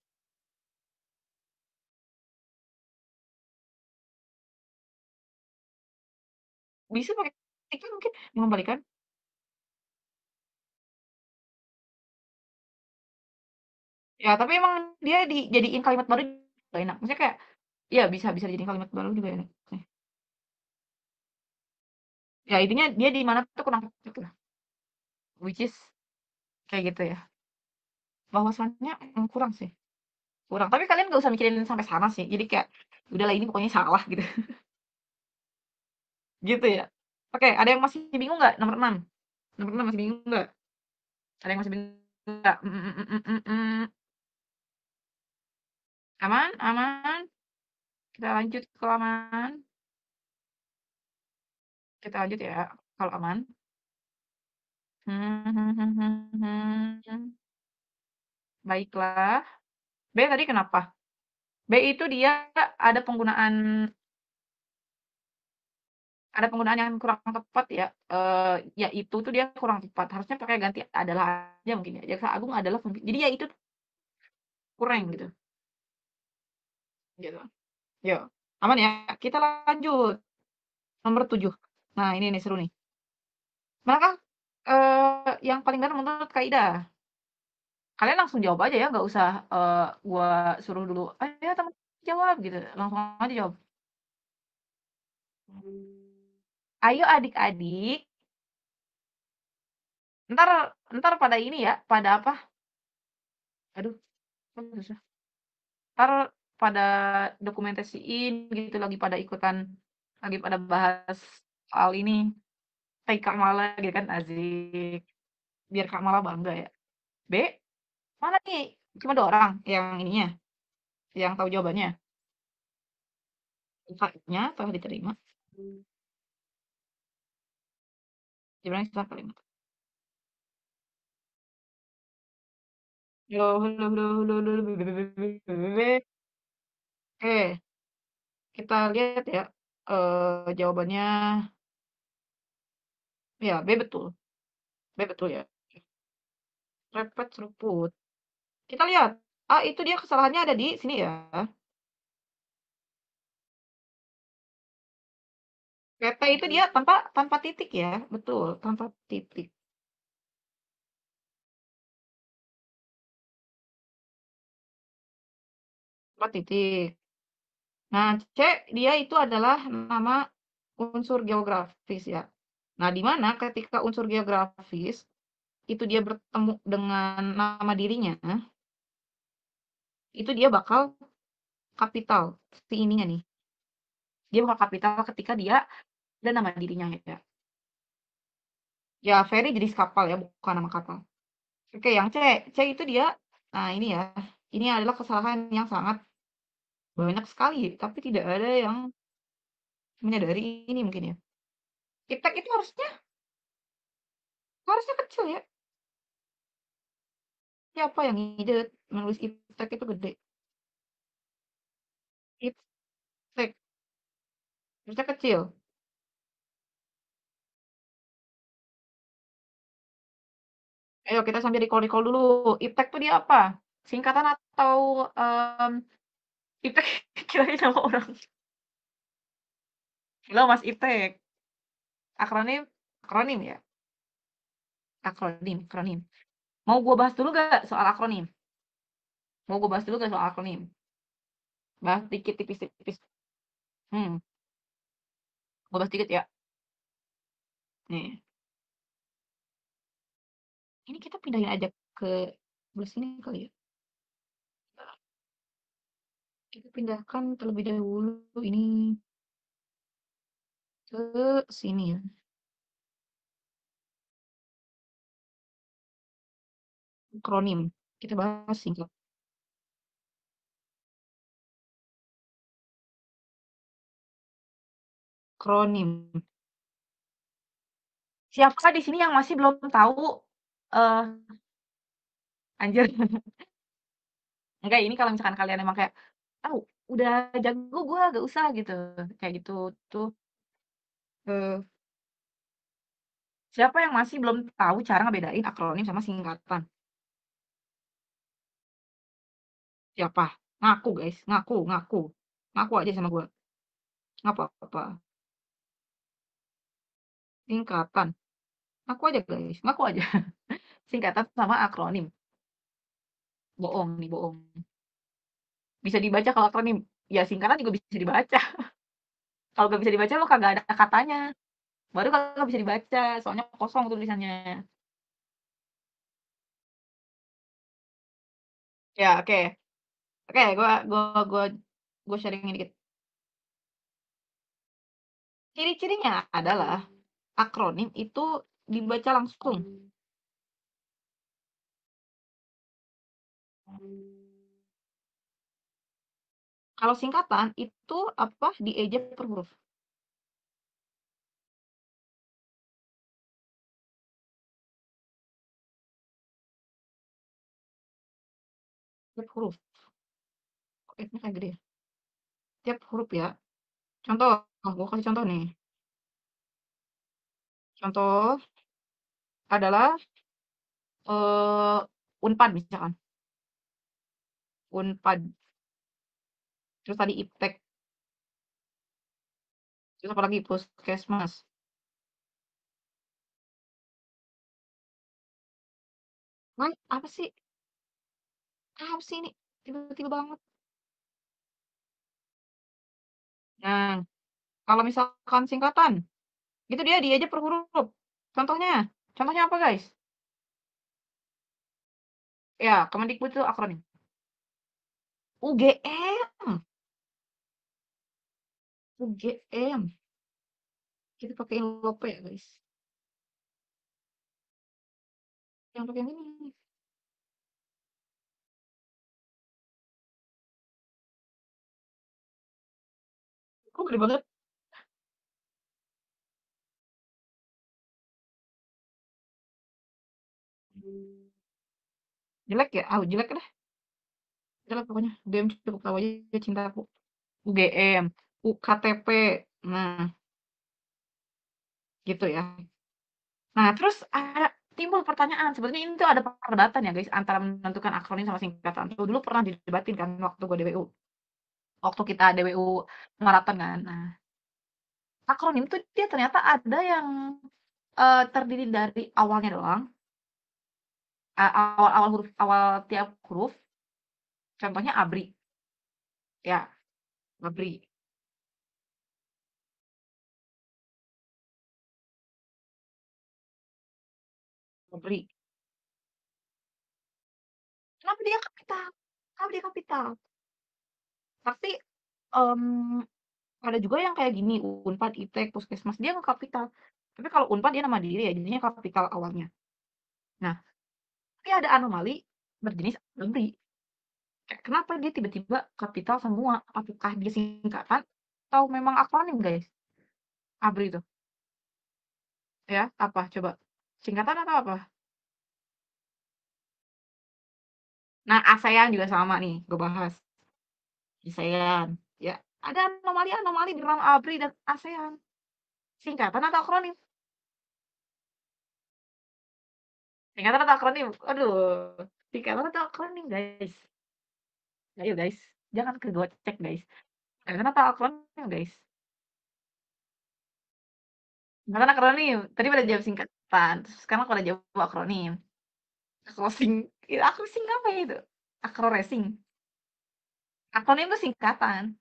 Bisa pakai ketik kan mungkin mengembalikan. Ya, tapi emang dia dijadiin kalimat baru juga enak. Maksudnya kayak, ya bisa bisa dijadiin kalimat baru juga enak. Nih. Ya, intinya dia di mana tuh kurang gitu lah. Which is kayak gitu ya. Bahwasannya kurang sih. Kurang. Tapi kalian nggak usah mikirin sampai sana sih. Jadi kayak, udahlah ini pokoknya salah gitu. Gitu ya. Oke, ada yang masih bingung nggak? Nomor 6. Nomor 6 masih bingung nggak? Ada yang masih bingung nggak? Aman? Aman? Kita lanjut ke aman. Kita lanjut ya, kalau aman. Baiklah. B tadi kenapa? B itu dia ada penggunaan yang kurang tepat ya. Ya itu tuh dia kurang tepat. Harusnya pakai ganti adalah aja mungkin ya. Jaksa Agung adalah fungsi. Jadi ya itu kurang gitu. Gitu. Yuk. Aman ya. Kita lanjut. Nomor 7. Nah, ini seru nih. Manakah yang paling benar menurut Kaidah? Kalian langsung jawab aja ya, nggak usah gua suruh dulu. Ayo teman jawab gitu. Langsung aja jawab. Ayo adik-adik. Ntar pada ini ya, pada apa? Aduh, kok susah. Ntar pada dokumentasiin gitu lagi pada ikutan, lagi pada bahas soal ini. Kayak Kak Mala gitu kan, Azik. Biar Kak Mala bangga ya. B, mana nih? Cuma 2 orang yang ininya, yang tahu jawabannya. Faknya telah diterima. Gimana sih kalimat? Halo, halo, halo, halo, halo, Oke, kita lihat ya. Jawabannya ya B betul. B betul ya. Repet seruput. Kita lihat. Ah, itu dia kesalahannya ada di sini ya. PT itu dia tanpa titik ya. Betul, tanpa titik. Tanpa titik. Nah, C dia itu adalah nama unsur geografis ya. Nah, di mana ketika unsur geografis itu dia bertemu dengan nama dirinya, itu dia bakal kapital si ininya nih. Dia bakal kapital ketika dia ada nama dirinya ya. Ya, ferry jadi kapal ya, bukan nama kapal. Oke, yang C. C itu dia, nah ini ya. Ini adalah kesalahan yang sangat banyak sekali, tapi tidak ada yang menyadari ini mungkin ya. Iptek itu harusnya kecil ya. Siapa yang ide menulis iptek itu gede? Iptek harusnya kecil. Ayo kita sambil recall-recall dulu. Iptek tuh dia apa? Singkatan atau Iptek kirain nama orang. Halo Mas Iptek. Akronim, akronim ya? Akronim. Mau gue bahas dulu gak soal akronim? Mau gue bahas dulu gak soal akronim? Bahas dikit tipis-tipis. Gue bahas dikit ya. Nih. Ini kita pindahin aja ke sebelah sini kali ya. Kita pindahkan terlebih dahulu ini ke sini ya. Akronim. Kita bahas singkat. Akronim. Siapa di sini yang masih belum tahu eh anjir. Enggak, ini kalau misalkan kalian emang kayak, "Oh, udah jago gua, gak usah," gitu. Kayak gitu tuh. eh, Siapa yang masih belum tahu cara ngebedain akronim sama singkatan? Siapa? Ngaku, guys. Ngaku, ngaku. Ngaku aja sama gua. Nggak apa-apa. Singkatan. Ngaku aja, guys. Ngaku aja. Singkatan sama akronim. Bohong nih, bohong. Bisa dibaca kalau akronim. Ya, singkatan juga bisa dibaca. Kalau nggak bisa dibaca, lo kagak ada katanya. Baru kagak bisa dibaca. Soalnya kosong tulisannya. Ya, oke. Oke, gua sharing dikit. Ciri-cirinya adalah akronim itu dibaca langsung. Kalau singkatan itu apa dieja per huruf. Tiap huruf. Kok F-nya kayak gede ya? Tiap huruf ya. Contoh, gue kasih contoh nih. Contoh adalah Unpad misalkan. Unpad. Terus tadi iptek. Terus apa lagi? Puskesmas. Wah, apa sih? Apa sih ini? Tiba-tiba banget. Nah, kalau misalkan singkatan, itu dia aja per huruf. Contohnya, contohnya apa guys? Ya, Kemendikbud itu akronim. UGM, UGM. Kita pakai lope ya guys. Yang pakai yang ini. Kok gede banget? Jelek ya? Ah, jelek deh. Jelek pokoknya. UGM cukup tahu aja cintaku. UGM, UKTP. Nah, gitu ya. Nah, terus ada timbul pertanyaan. Sebenarnya ini tuh ada perdebatan ya guys antara menentukan akronim sama singkatan. Tuh dulu pernah didebatin kan waktu gue DWU. Waktu kita DWU maraton kan. Nah, akronim tuh dia ternyata ada yang terdiri dari awalnya doang. Awal-awal huruf, awal tiap huruf. Contohnya ABRI. Ya, ABRI. ABRI. Kenapa dia kapital? Kenapa dia kapital? Tapi em, ada juga yang kayak gini, Unpad, IPTEK, Puskesmas, dia nggak kapital. Tapi kalau Unpad dia nama diri ya, jadinya kapital awalnya. Nah, tapi ada anomali berjenis ABRI. Kayak kenapa dia tiba-tiba kapital semua? Apakah dia singkatan atau memang akronim, guys? ABRI itu. Ya, apa? Coba. Singkatan atau apa? Nah, ASEAN juga sama nih, gue bahas. ASEAN. Ya, ada anomali-anomali di dalam ABRI dan ASEAN. Singkatan atau akronim? Singkatan atau akronim? Aduh, singkatan atau akronim, guys? Ayo, guys. Jangan kegocek, guys. Singkatan atau akronim, guys? Singkatan akronim. Tadi pada jawab singkatan. Terus sekarang pada jawab akronim. Akrosing. Akrosing apa ya itu? Akroracing. Akronim itu singkatan.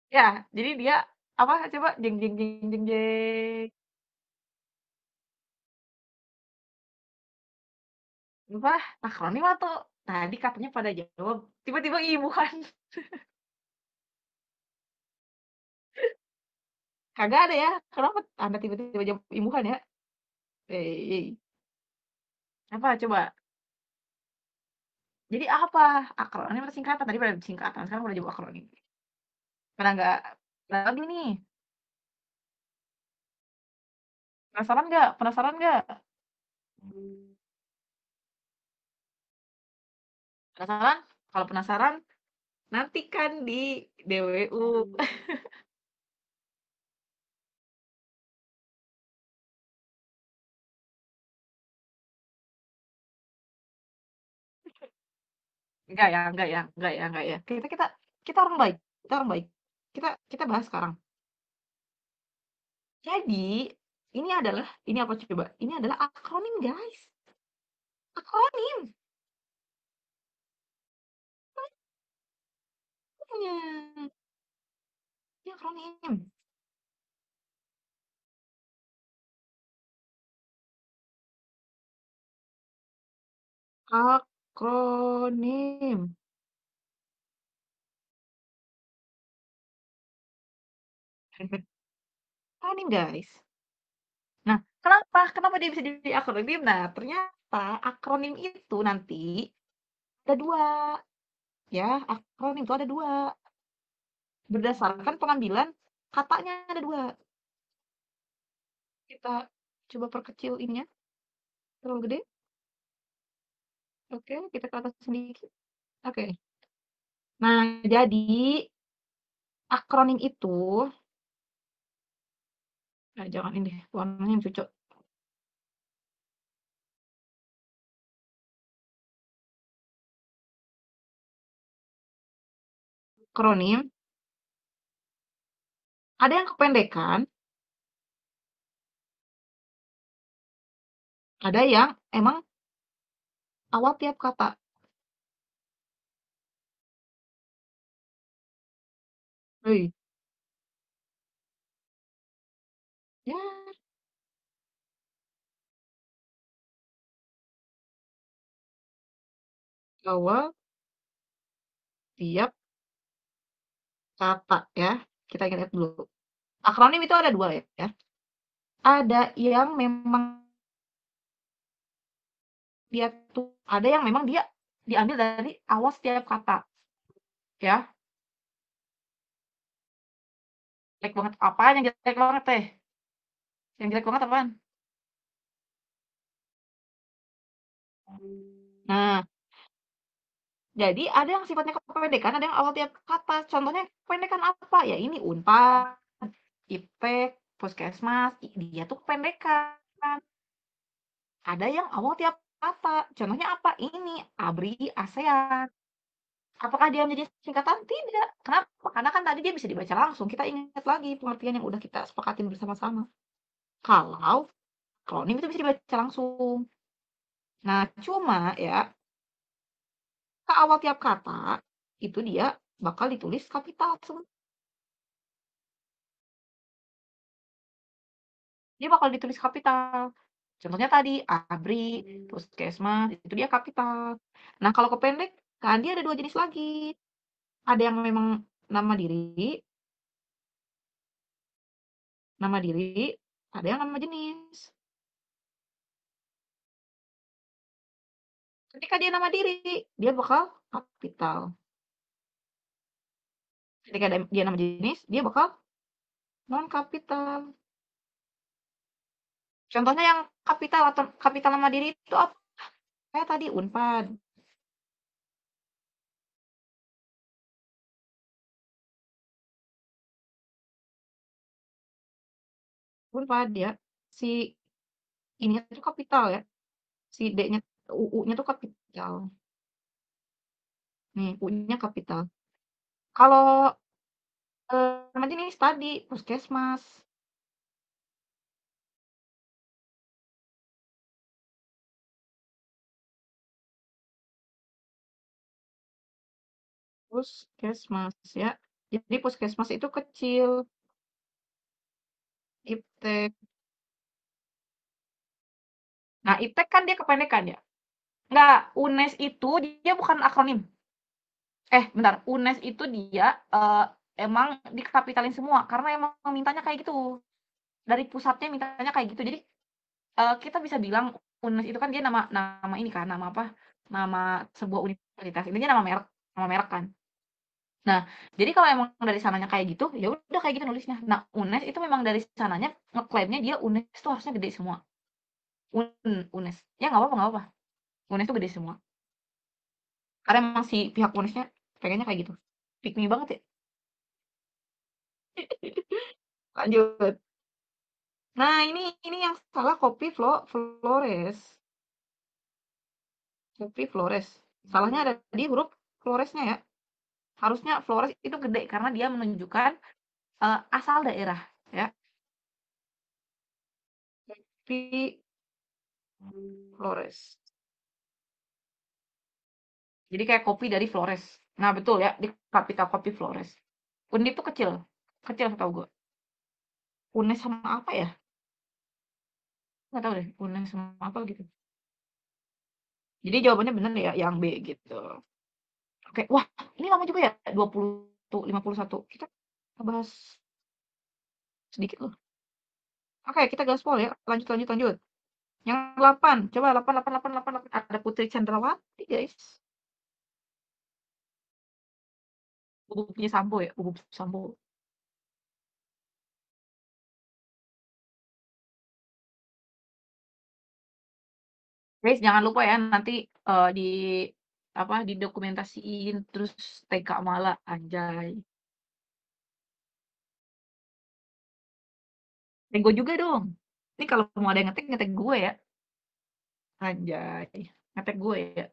Ya, jadi dia apa coba jeng jeng jeng jeng jeng. Apa? Akronim atau tadi katanya pada jawab, tiba-tiba imbuhan. Kagak ada ya, kenapa Anda tiba-tiba jawab imbuhan ya? Hei, apa coba? Jadi apa? Akronim atau singkatan? Tadi pada singkatan, sekarang udah jawab akronim. Pernah nggak pernah lagi nih? Penasaran nggak? Penasaran nggak? Penasaran? Kalau penasaran, nantikan di DWU. Enggak ya, enggak ya, enggak ya, enggak ya. Kita kita kita orang baik, kita orang baik. Kita kita bahas sekarang. Jadi, ini apa coba? Ini adalah akronim, guys. Akronim. Makanya. Ini akronim. Akronim. Akronim, guys. Nah, kenapa? Kenapa dia bisa jadi akronim? Nah, ternyata akronim itu nanti ada dua. Ya, akronim itu ada dua. Berdasarkan pengambilan katanya ada dua. Kita coba perkecil ininya. Terlalu gede. Oke, kita ke atas sedikit. Oke. Nah, jadi akronim itu, nah jangan ini, warnanya yang cocok. Akronim, ada yang kependekan, ada yang emang awal tiap kata. Hei, ya, awal tiap kata ya. Kita lihat dulu. Akronim itu ada dua ya. Ada yang memang dia tuh, ada yang memang dia diambil dari awal setiap kata. Ya, jelek banget. Apaan yang jelek banget teh? Yang jelek banget apaan? Nah, jadi ada yang sifatnya kependekan, ada yang awal tiap kata. Contohnya kependekan apa? Ya ini Unpad, IPTEK, Puskesmas, dia tuh kependekan. Ada yang awal tiap kata. Contohnya apa? Ini ABRI, ASEAN. Apakah dia menjadi singkatan? Tidak. Kenapa? Karena kan tadi dia bisa dibaca langsung. Kita ingat lagi pengertian yang udah kita sepakatin bersama-sama. Kalau akronim itu bisa dibaca langsung. Nah, cuma ya, ke awal tiap kata, itu dia bakal ditulis kapital semua. Dia bakal ditulis kapital. Contohnya tadi, ABRI, Puskesmas, itu dia kapital. Nah, kalau kependek, kan dia ada dua jenis lagi. Ada yang memang nama diri, ada yang nama jenis. Ketika dia nama diri, dia bakal kapital. Ketika dia nama jenis, dia bakal non kapital. Contohnya yang kapital atau kapital nama diri itu apa? Kayak tadi Unpad. Unpad ya. Si ini tuh kapital ya. Si D-nya, UU-nya tuh kapital. Nih, U-nya kapital. Kalau nama jenis tadi, Puskesmas. Puskesmas ya. Jadi Puskesmas itu kecil. IPTEK. Nah, IPTEK kan dia kependekan ya. Enggak, UNES itu dia bukan akronim. Bentar, UNES itu dia emang dikapitalin semua karena emang mintanya kayak gitu. Dari pusatnya mintanya kayak gitu. Jadi kita bisa bilang UNES itu kan dia nama ini kan, nama apa? Nama sebuah universitas. Intinya nama merek kan. Nah, jadi kalau emang dari sananya kayak gitu, ya udah kayak gitu nulisnya. Nah, UNES itu memang dari sananya ngeklaimnya dia UNES itu harusnya gede semua. UNES. Ya nggak apa-apa, nggak apa. UNES itu gede semua. Karena emang si pihak UNES-nya pengennya kayak gitu. Pick me banget ya. Lanjut. Nah, ini yang salah copy Flores. Copy Flores. Salahnya ada di huruf Floresnya ya. Harusnya Flores itu gede karena dia menunjukkan asal daerah ya. Copy Flores. Jadi kayak kopi dari Flores. Nah, betul ya, di kapital kopi Flores. Undip tuh kecil. Kecil setahu gue. UNES sama apa ya? Nggak tahu deh, UNES sama apa gitu. Jadi jawabannya bener ya, yang B gitu. Oke, wah, ini lama juga ya, 20 tuh 51. Kita bahas sedikit loh. Oke, kita gaspol ya. Lanjut. Yang 8. Coba 8. Ada Putri Chandrawati, guys. Bubuknya Sambo ya, bubuk Sambo. Guys, jangan lupa ya nanti di apa didokumentasiin terus TK malah anjay. Tag gue juga dong. Ini kalau mau ada yang ngetek gue ya. Anjay. Ngetek gue ya.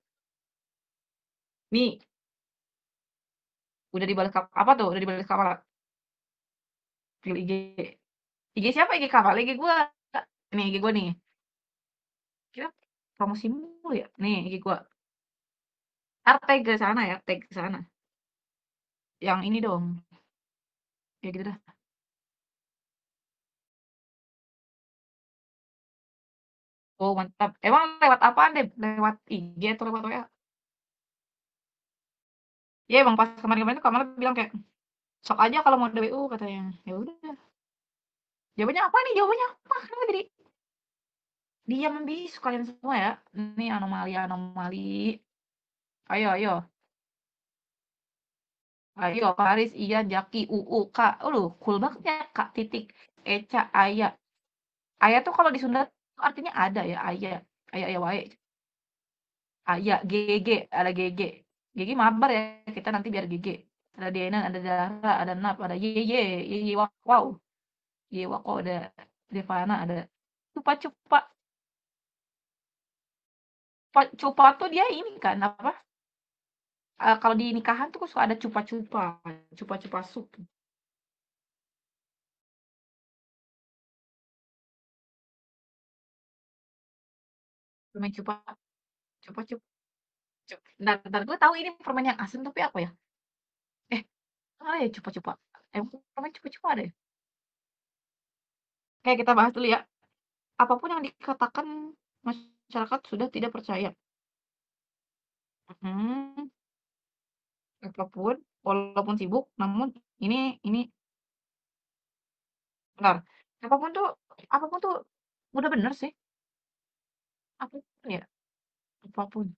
Nih, udah dibalas apa tuh? Udah dibalas Kamala. Pilih IG. IG siapa? IG Kamala, IG gue. Nih IG gue nih. Kira promosi mulu ya. Nih IG gue. Tag ke sana ya, tag ke sana. Yang ini dong. Ya gitu dah. Oh, mantap. Emang lewat apaan deh? Lewat IG atau lewat WA? Ya emang pas kemarin-kemarin tuh Kamala bilang kayak sok aja kalau mau DWU katanya. Ya udah. Jawabannya apa nih? Jawabannya apa? Kenapa jadi diam membisu kalian semua ya? Ini anomali. Ayo. Ayo, Paris, Ian, Jaki, UU, Kak. Cool banget ya, Kak. Titik. Eca, Aya. Aya tuh kalau di Sunda tuh artinya ada ya, Aya. Aya, wae. Aya, GG, ada GG. GG mabar ya, kita nanti biar GG. Ada Denan, ada Dara, ada Nap, ada Ye, wow. Ye, wako, ada Devana, ada Cupa. Cupa tuh dia ini kan, apa? Kalau di nikahan tuh suka ada cupa sup. Permen cupa cup. Bentar, gue tahu ini permen yang asem tapi apa ya? Eh, apa ya cupa. Permen cupa ada ya? Oke, kita bahas dulu ya. Apapun yang dikatakan masyarakat sudah tidak percaya. Hmm, apapun, walaupun sibuk, namun ini benar. Apapun tuh udah bener sih. Apapun ya, apapun.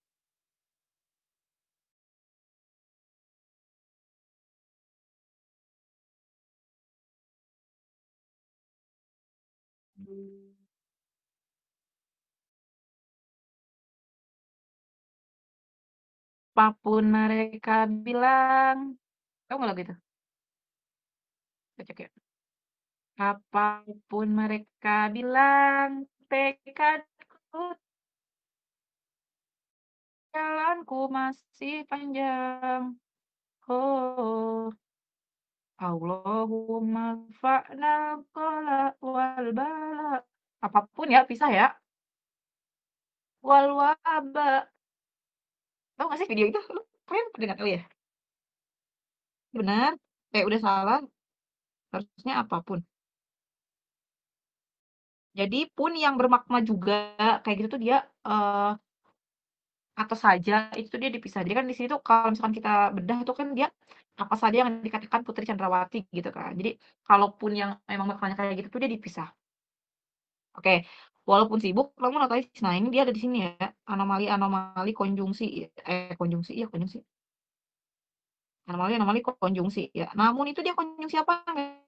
Apapun mereka bilang. Tahu nggak lagu itu? Cocok ya. Apapun mereka bilang, tekadku jalanku masih panjang. Oh, Allahumma fa'na qala wal bala. Apapun ya, pisah ya. Wal waba. Tahu nggak sih video itu? Lu kalian pernah dengar? Oh ya, benar. Udah salah. Harusnya apapun. Jadi pun yang bermakna juga kayak gitu tuh dia atau saja itu dia dipisah. Jadi kan di sini tuh kalau misalkan kita bedah tuh kan dia apa saja yang dikatakan Putri Candrawati gitu kan. Jadi kalaupun yang memang makalnya kayak gitu tuh dia dipisah. Oke, walaupun sibuk namun notaris. Nah, ini dia ada di sini ya, anomali-anomali konjungsi, konjungsi, iya konjungsi. Anomali-anomali konjungsi ya. Namun itu dia konjungsi apa enggak?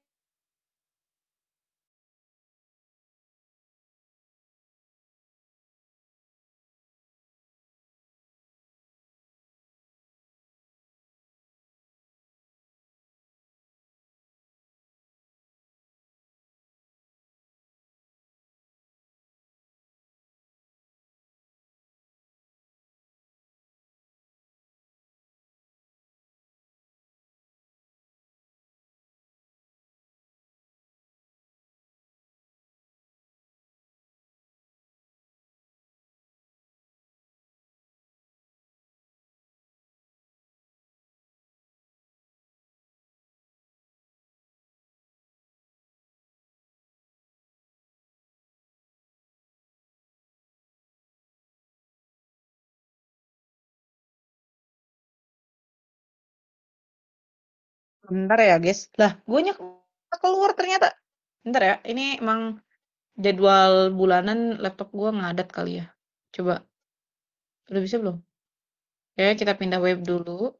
Bentar ya, guys. Lah, guanya keluar ternyata. Bentar ya, ini emang jadwal bulanan laptop gua ngadat kali ya. Coba, udah bisa belum? Oke, kita pindah web dulu.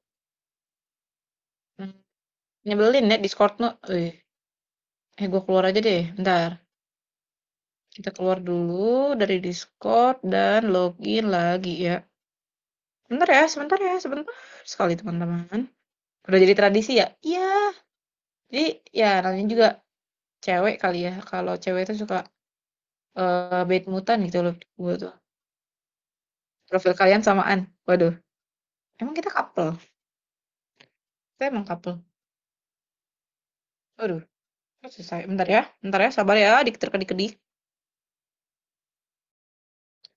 Hmm, nyebelin ya Discord no. Gua keluar aja deh, bentar. Kita keluar dulu dari Discord dan login lagi ya. Bentar ya, sebentar sekali teman-teman. Udah jadi tradisi ya? Iya. Jadi ya namanya juga cewek kali ya. Kalau cewek itu suka bad mutan gitu loh gue tuh. Profil kalian samaan. Waduh, emang kita couple? Kita emang couple. Waduh, kok selesai. Bentar ya, sabar ya, dikedik-kedik.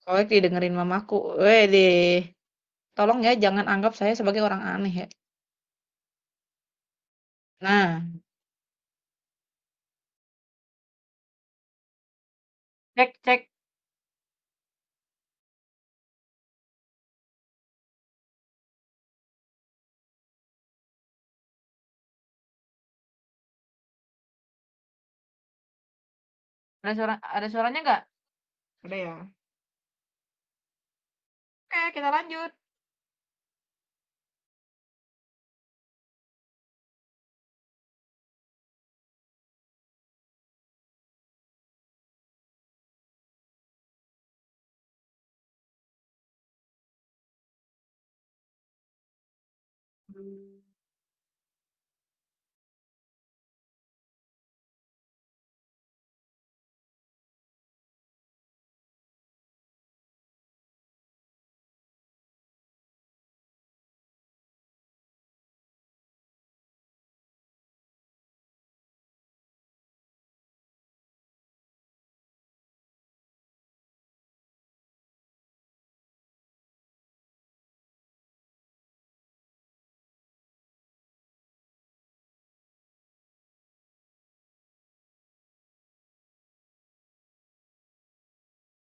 Soalnya didengerin mamaku. Wede. Tolong ya, jangan anggap saya sebagai orang aneh ya. Nah, cek, cek. Ada suaranya nggak? Udah ya. Oke, kita lanjut.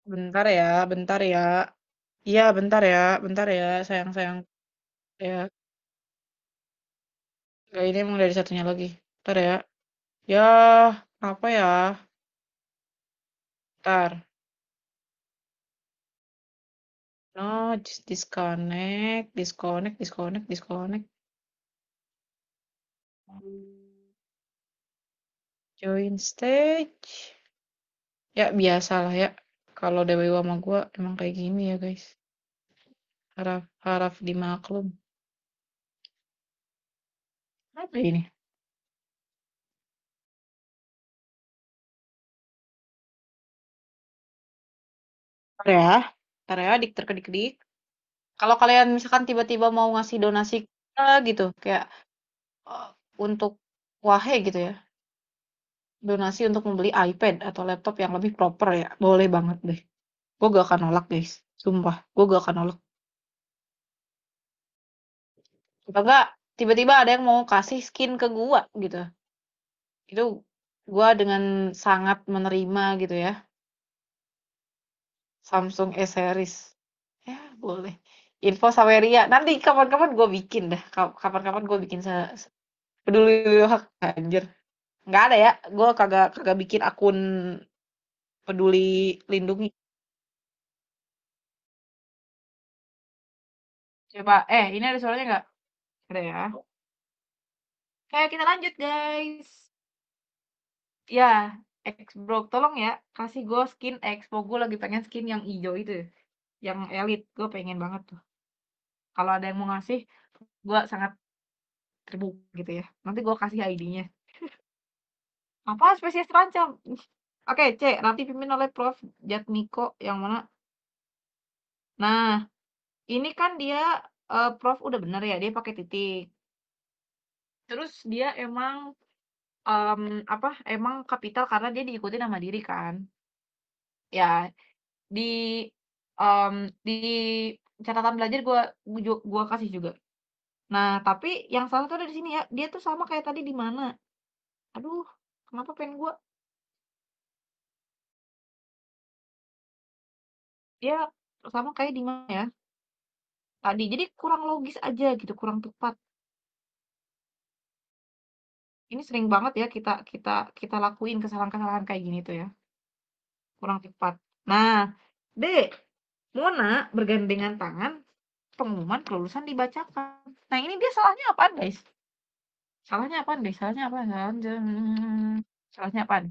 Bentar ya. Iya, bentar ya, sayang-sayang. Ya, nggak ini emang dari satunya lagi. Bentar ya. Ya, apa ya? Bentar. No, just disconnect. Join stage. Ya, biasalah ya. Kalau DWU sama gua emang kayak gini ya, guys. Harap dimaklum. Apa ini? Bentar ya, dik. Kalau kalian misalkan tiba-tiba mau ngasih donasi gitu, kayak eh, untuk Wahe gitu ya, donasi untuk membeli iPad atau laptop yang lebih proper ya, boleh banget deh. Gue gak akan nolak guys, sumpah, gue gak akan nolak. Atau enggak, tiba-tiba ada yang mau kasih skin ke gua gitu, itu gua dengan sangat menerima gitu ya. Samsung S series, ya boleh. Info Saweria. Nanti kapan-kapan gue bikin dah. Kapan-kapan gue bikin peduli hak anjir. Nggak ada ya. Gue kagak kagak bikin akun peduli lindungi. Coba, ini ada suaranya nggak? Ada ya. Oke, kita lanjut guys. Ya, Xbro, tolong ya kasih gue skin Expo. Gue lagi pengen skin yang hijau itu, yang elite. Gue pengen banget tuh. Kalau ada yang mau ngasih, gue sangat terbuka gitu ya. Nanti gue kasih ID-nya. Apa spesies terancam? Oke, C. Nanti dipimpin oleh Prof. Jatmiko yang mana? Nah, ini kan dia Prof udah bener ya, dia pakai titik. Terus dia emang apa? Emang kapital karena dia diikuti nama diri kan. Ya, di di catatan belajar gua kasih juga. Nah, tapi yang salah tuh ada di sini ya. Dia tuh sama kayak tadi di mana? Aduh, kenapa pen gua? Dia sama kayak di mana ya? Tadi. Jadi kurang logis aja gitu, kurang tepat. Ini sering banget ya kita kita kita lakuin kesalahan-kesalahan kayak gini tuh ya. Kurang tepat. Nah, D. Mona bergandengan tangan, pengumuman kelulusan dibacakan. Nah, ini dia salahnya apaan, guys? Salahnya apaan deh? Salahnya apa? Salahnya apaan?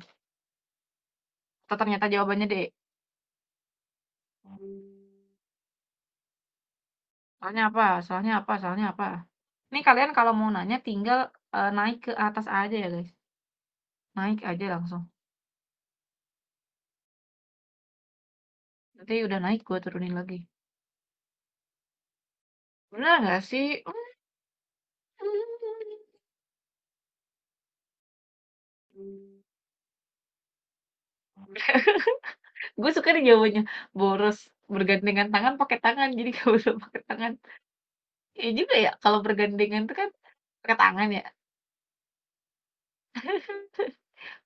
Atau ternyata jawabannya D? Salahnya apa? Salahnya apa? Salahnya apa? Ini kalian kalau mau nanya tinggal naik ke atas aja ya, guys. Naik aja langsung. Nanti udah naik gue turunin lagi. Bener nggak sih? Gue suka nih jawabannya. Boros bergandengan tangan pakai tangan, jadi gak usah pakai tangan. Iya juga ya, kalau bergandengan tuh kan pakai tangan ya.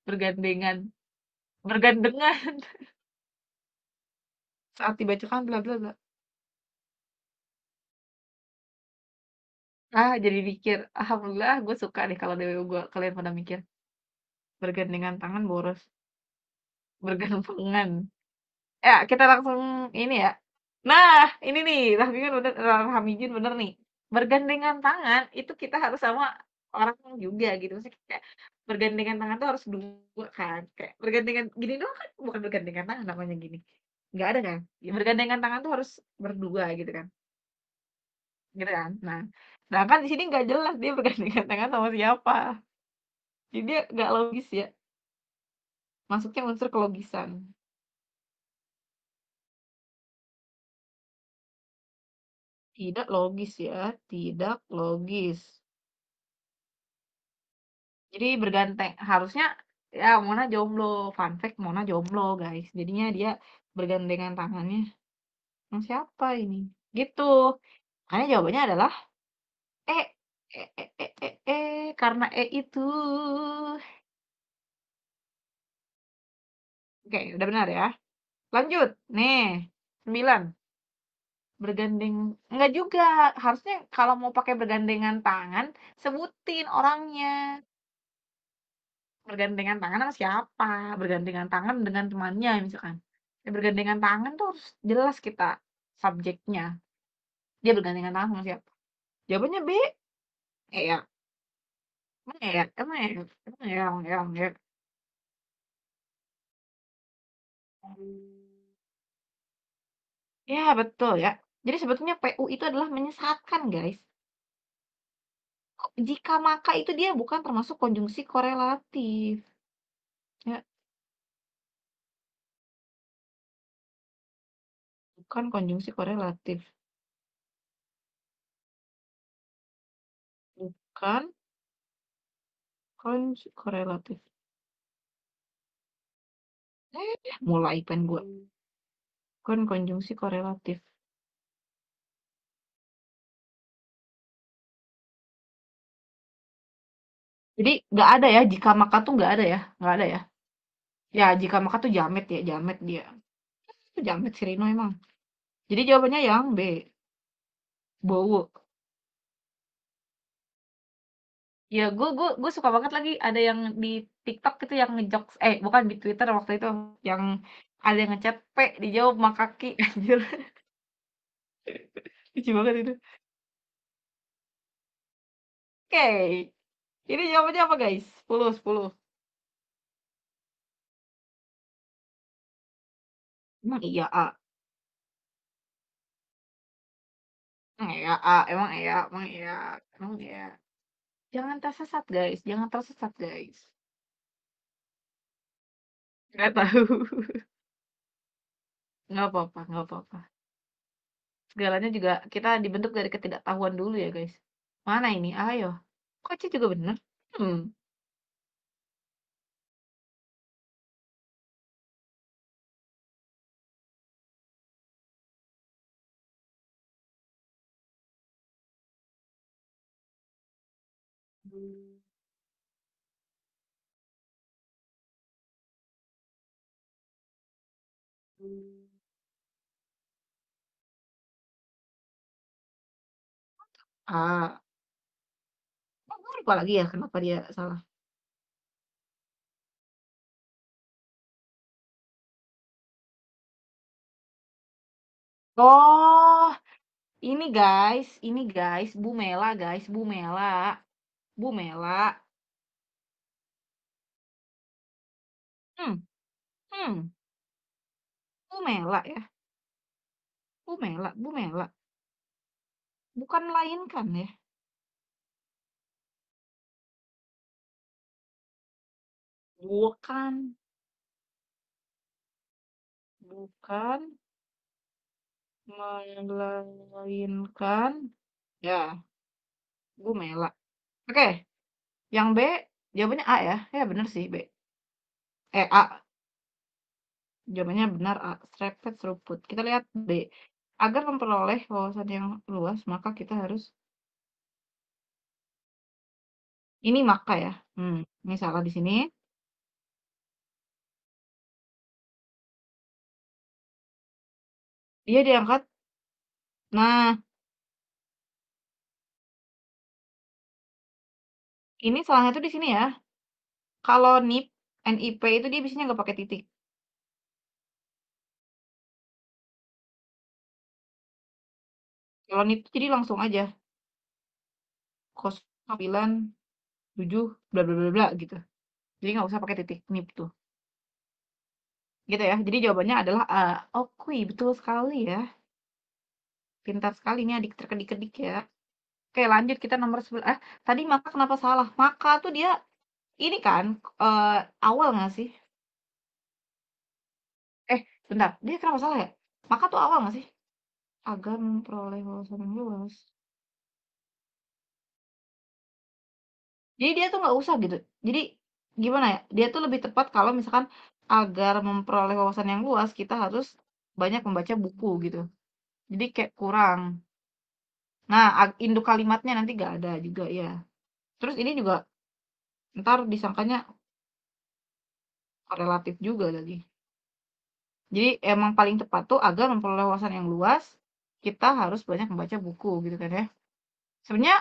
Bergandengan, bergandengan saat dibacakan bla bla bla. Jadi mikir. Alhamdulillah, gue suka deh kalau DWU gue kalian pada mikir. Bergandengan tangan boros, bergandengan. Ya, kita langsung ini ya. Nah, ini nih, Rahmijun bener nih. Bergandengan tangan itu kita harus sama orang juga gitu. Maksudnya kayak bergandengan tangan tuh harus dua kan. Kayak bergandengan gini doang kan bukan bergandengan tangan namanya gini. Nggak ada kan? Ya, bergandengan tangan tuh harus berdua gitu kan. Gitu kan. Nah, sedangkan di sini nggak jelas dia bergandengan tangan sama siapa. Jadi dia nggak logis ya. Masuknya unsur kelogisan. Tidak logis ya, tidak logis. Jadi berganteng harusnya ya Mona jomblo. Fun fact Mona jomblo, guys. Jadinya dia bergandengan tangannya sama siapa ini? Gitu. Makanya jawabannya adalah E. Karena E itu. Oke, udah benar ya. Lanjut. Nih, 9. Bergandeng enggak juga. Harusnya kalau mau pakai bergandengan tangan, sebutin orangnya. Bergandengan tangan sama siapa? Bergandengan tangan dengan temannya misalkan. Ya, bergandengan tangan tuh harus jelas kita subjeknya. Dia bergandengan tangan sama siapa? Jawabannya B. Ya. Emang ya, emang ya, emang ya, emang ya. Ya, betul ya. Jadi sebetulnya PU itu adalah menyesatkan, guys. Jika maka itu dia bukan termasuk konjungsi korelatif. Ya, bukan konjungsi korelatif. Bukan konjungsi korelatif. Mulai pen gue. Bukan konjungsi korelatif. Jadi nggak ada ya, jika maka tuh nggak ada ya, nggak ada ya. Ya, jika maka tuh jamet ya, jamet dia. Itu jamet si Rino emang. Jadi jawabannya yang B. Bowo. Ya, gue suka banget lagi ada yang di TikTok itu yang ngejokes, bukan di Twitter waktu itu, yang ada yang ngechat P dijawab makaki, anjir. Lucu banget itu. Oke, ini jawabannya apa guys? 10, 10. Emang iya, A. Emang iya, A. Emang iya, emang iya, emang iya. Jangan tersesat guys, jangan tersesat guys. Nggak tahu. Nggak apa-apa, nggak apa-apa. Segalanya juga kita dibentuk dari ketidaktahuan dulu ya guys. Mana ini? Ayo. Kok C juga bener? Hmm. A. Oh, gue lupa lagi ya kenapa dia salah. Oh, ini guys, Bu Mela guys, Bu Mela, Bu Mela. Hmm, hmm, Bu Mela ya, Bu Mela, Bu Mela. Bukan melahirkan ya. Bukan, bukan melainkan. Ya, Bu Mela. Oke, yang B jawabannya A ya. Ya bener sih B. A. Jawabannya benar A. Serempet seruput. Kita lihat B. Agar memperoleh wawasan yang luas, maka kita harus ini maka ya. Ini salah di sini. Dia diangkat. Nah, ini salahnya tuh di sini ya. Kalau NIP, NIP itu dia biasanya nggak pakai titik. Kalau NIP jadi langsung aja 097 bla bla bla bla gitu. Jadi nggak usah pakai titik NIP tuh. Gitu ya. Jadi jawabannya adalah A. Oke, betul sekali ya. Pintar sekali nih adik terkedik-kedik ya. Oke, lanjut kita nomor 11. Tadi maka kenapa salah? Maka tuh dia ini kan awal nggak sih? Bentar, dia kenapa salah ya? Maka tuh awal nggak sih? Agar memperoleh wawasan yang luas. Jadi dia tuh nggak usah gitu. Jadi gimana ya? Dia tuh lebih tepat kalau misalkan agar memperoleh wawasan yang luas, kita harus banyak membaca buku gitu. Jadi kayak kurang. Nah, induk kalimatnya nanti nggak ada juga ya. Terus ini juga ntar disangkanya korelatif juga lagi. Jadi emang paling tepat tuh agar memperoleh wawasan yang luas, kita harus banyak membaca buku gitu kan ya. Sebenarnya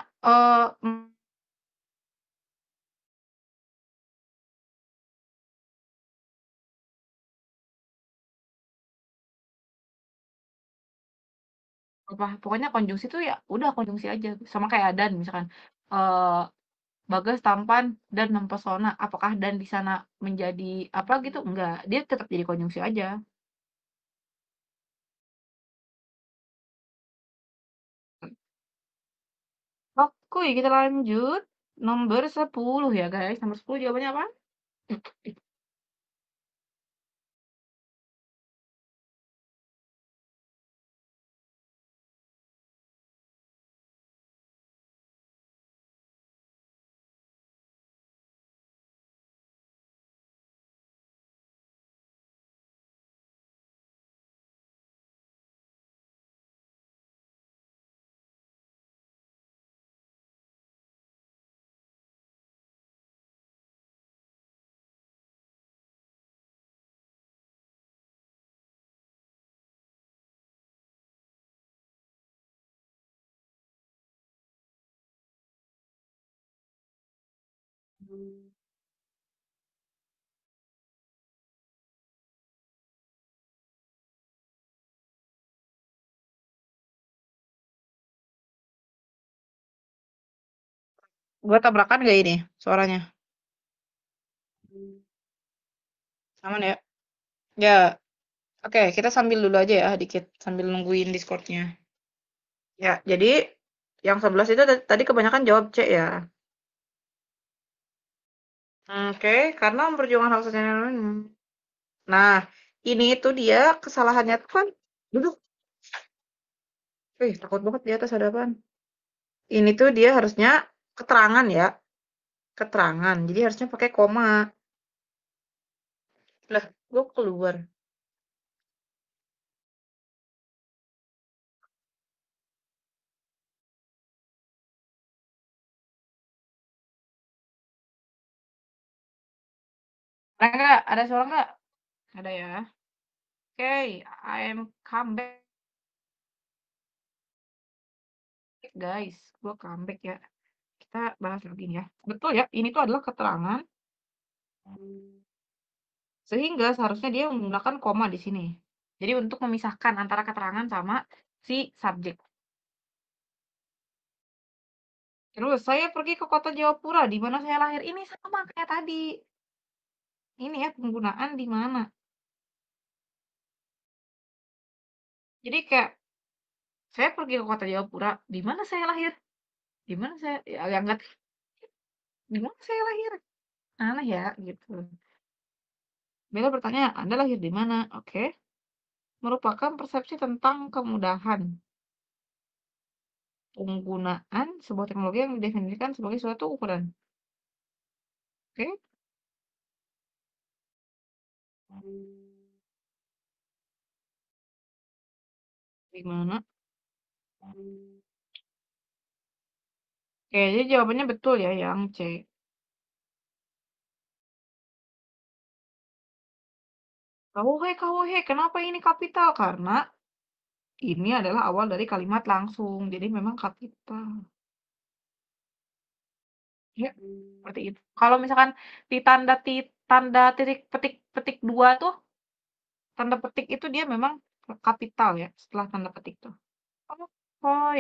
apa pokoknya konjungsi tuh ya udah konjungsi aja sama kayak dan misalkan eh Bagas tampan dan mempesona. Apakah dan di sana menjadi apa gitu? Enggak, dia tetap jadi konjungsi aja. Oke, kita lanjut. Nomor 10 ya guys. Nomor 10 jawabannya apa? Gua tabrakan gak ini suaranya? Aman ya? Ya, oke, kita sambil dulu aja ya dikit sambil nungguin Discord-nya. Ya, jadi yang 11 itu tadi kebanyakan jawab C ya. Oke, karena memperjuangkan hak asasi manusia. Nah, ini tuh dia kesalahannya tuh kan duduk. Takut banget di atas ada apaan. Ini tuh dia harusnya keterangan ya. Keterangan. Jadi harusnya pakai koma. Lah, gue keluar. Ada nggak? Ada suara nggak? Ada ya. Oke, I am come back guys. Gue comeback ya. Kita bahas lagi nih ya. Betul ya, ini tuh adalah keterangan. Sehingga seharusnya dia menggunakan koma di sini. Jadi untuk memisahkan antara keterangan sama si subjek. Terus saya pergi ke kota Jayapura, di mana saya lahir. Ini sama kayak tadi. Ini ya penggunaan di mana. Jadi kayak saya pergi ke kota Jayapura, di mana saya lahir? Di mana saya ya enggak di mana saya lahir? Aneh ya gitu. Bella bertanya, Anda lahir di mana? Oke. Merupakan persepsi tentang kemudahan penggunaan sebuah teknologi yang didefinisikan sebagai suatu ukuran. Oke. Di mana? Oke, jadi jawabannya betul ya yang C. Kawohe, kenapa ini kapital? Karena ini adalah awal dari kalimat langsung, jadi memang kapital. Ya, seperti itu. Kalau misalkan di tanda titik petik 2 tuh, tanda petik itu dia memang kapital ya, setelah tanda petik tuh. Oh,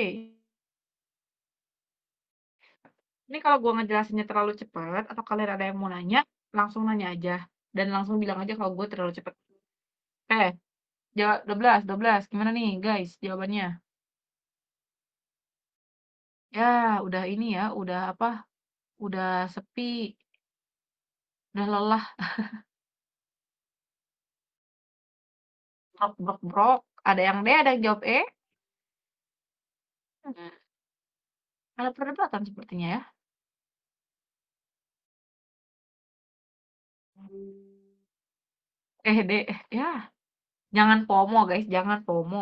ini kalau gua ngejelasinnya terlalu cepat atau kalian ada yang mau nanya, langsung nanya aja dan langsung bilang aja kalau gue terlalu cepat. Jawab 12, gimana nih guys jawabannya? Ya, udah ini ya, udah apa? Udah sepi, udah lelah, brok brok brok. Ada yang D, ada yang jawab E. Hmm, Ada perdebatan sepertinya ya. D, ya. Jangan FOMO guys, jangan FOMO.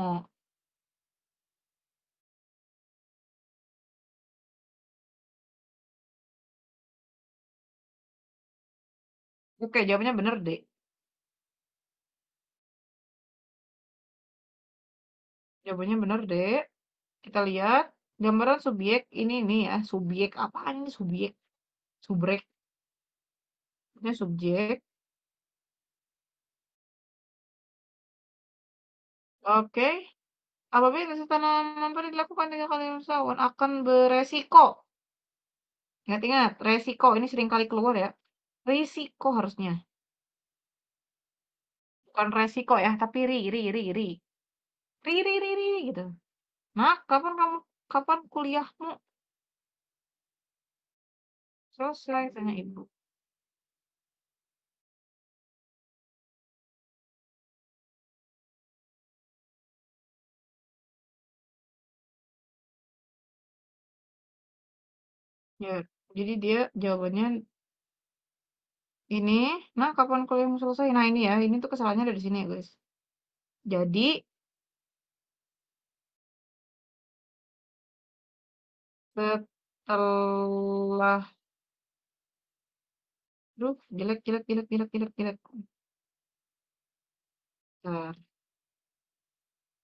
Oke, jawabannya bener D. Jawabannya bener D. Kita lihat gambaran subjek ini nih ya, subjek apaan ini subjek? Subrek. Ini subjek. Oke. Apabila tes tanaman padi dilakukan 3 kali setahun akan beresiko. Ingat-ingat, resiko ini sering kali keluar ya. Risiko harusnya. Bukan resiko ya, tapi ri ri. Ri gitu. Nah, kapan kuliahmu selesai? Tanya ibu. Ya, jadi dia jawabannya ini. Nah, kapan kuliahmu selesai? Nah, ini ya, ini tuh kesalahannya ada di sini ya, guys. Jadi, setelah Duh, jelek. Bentar.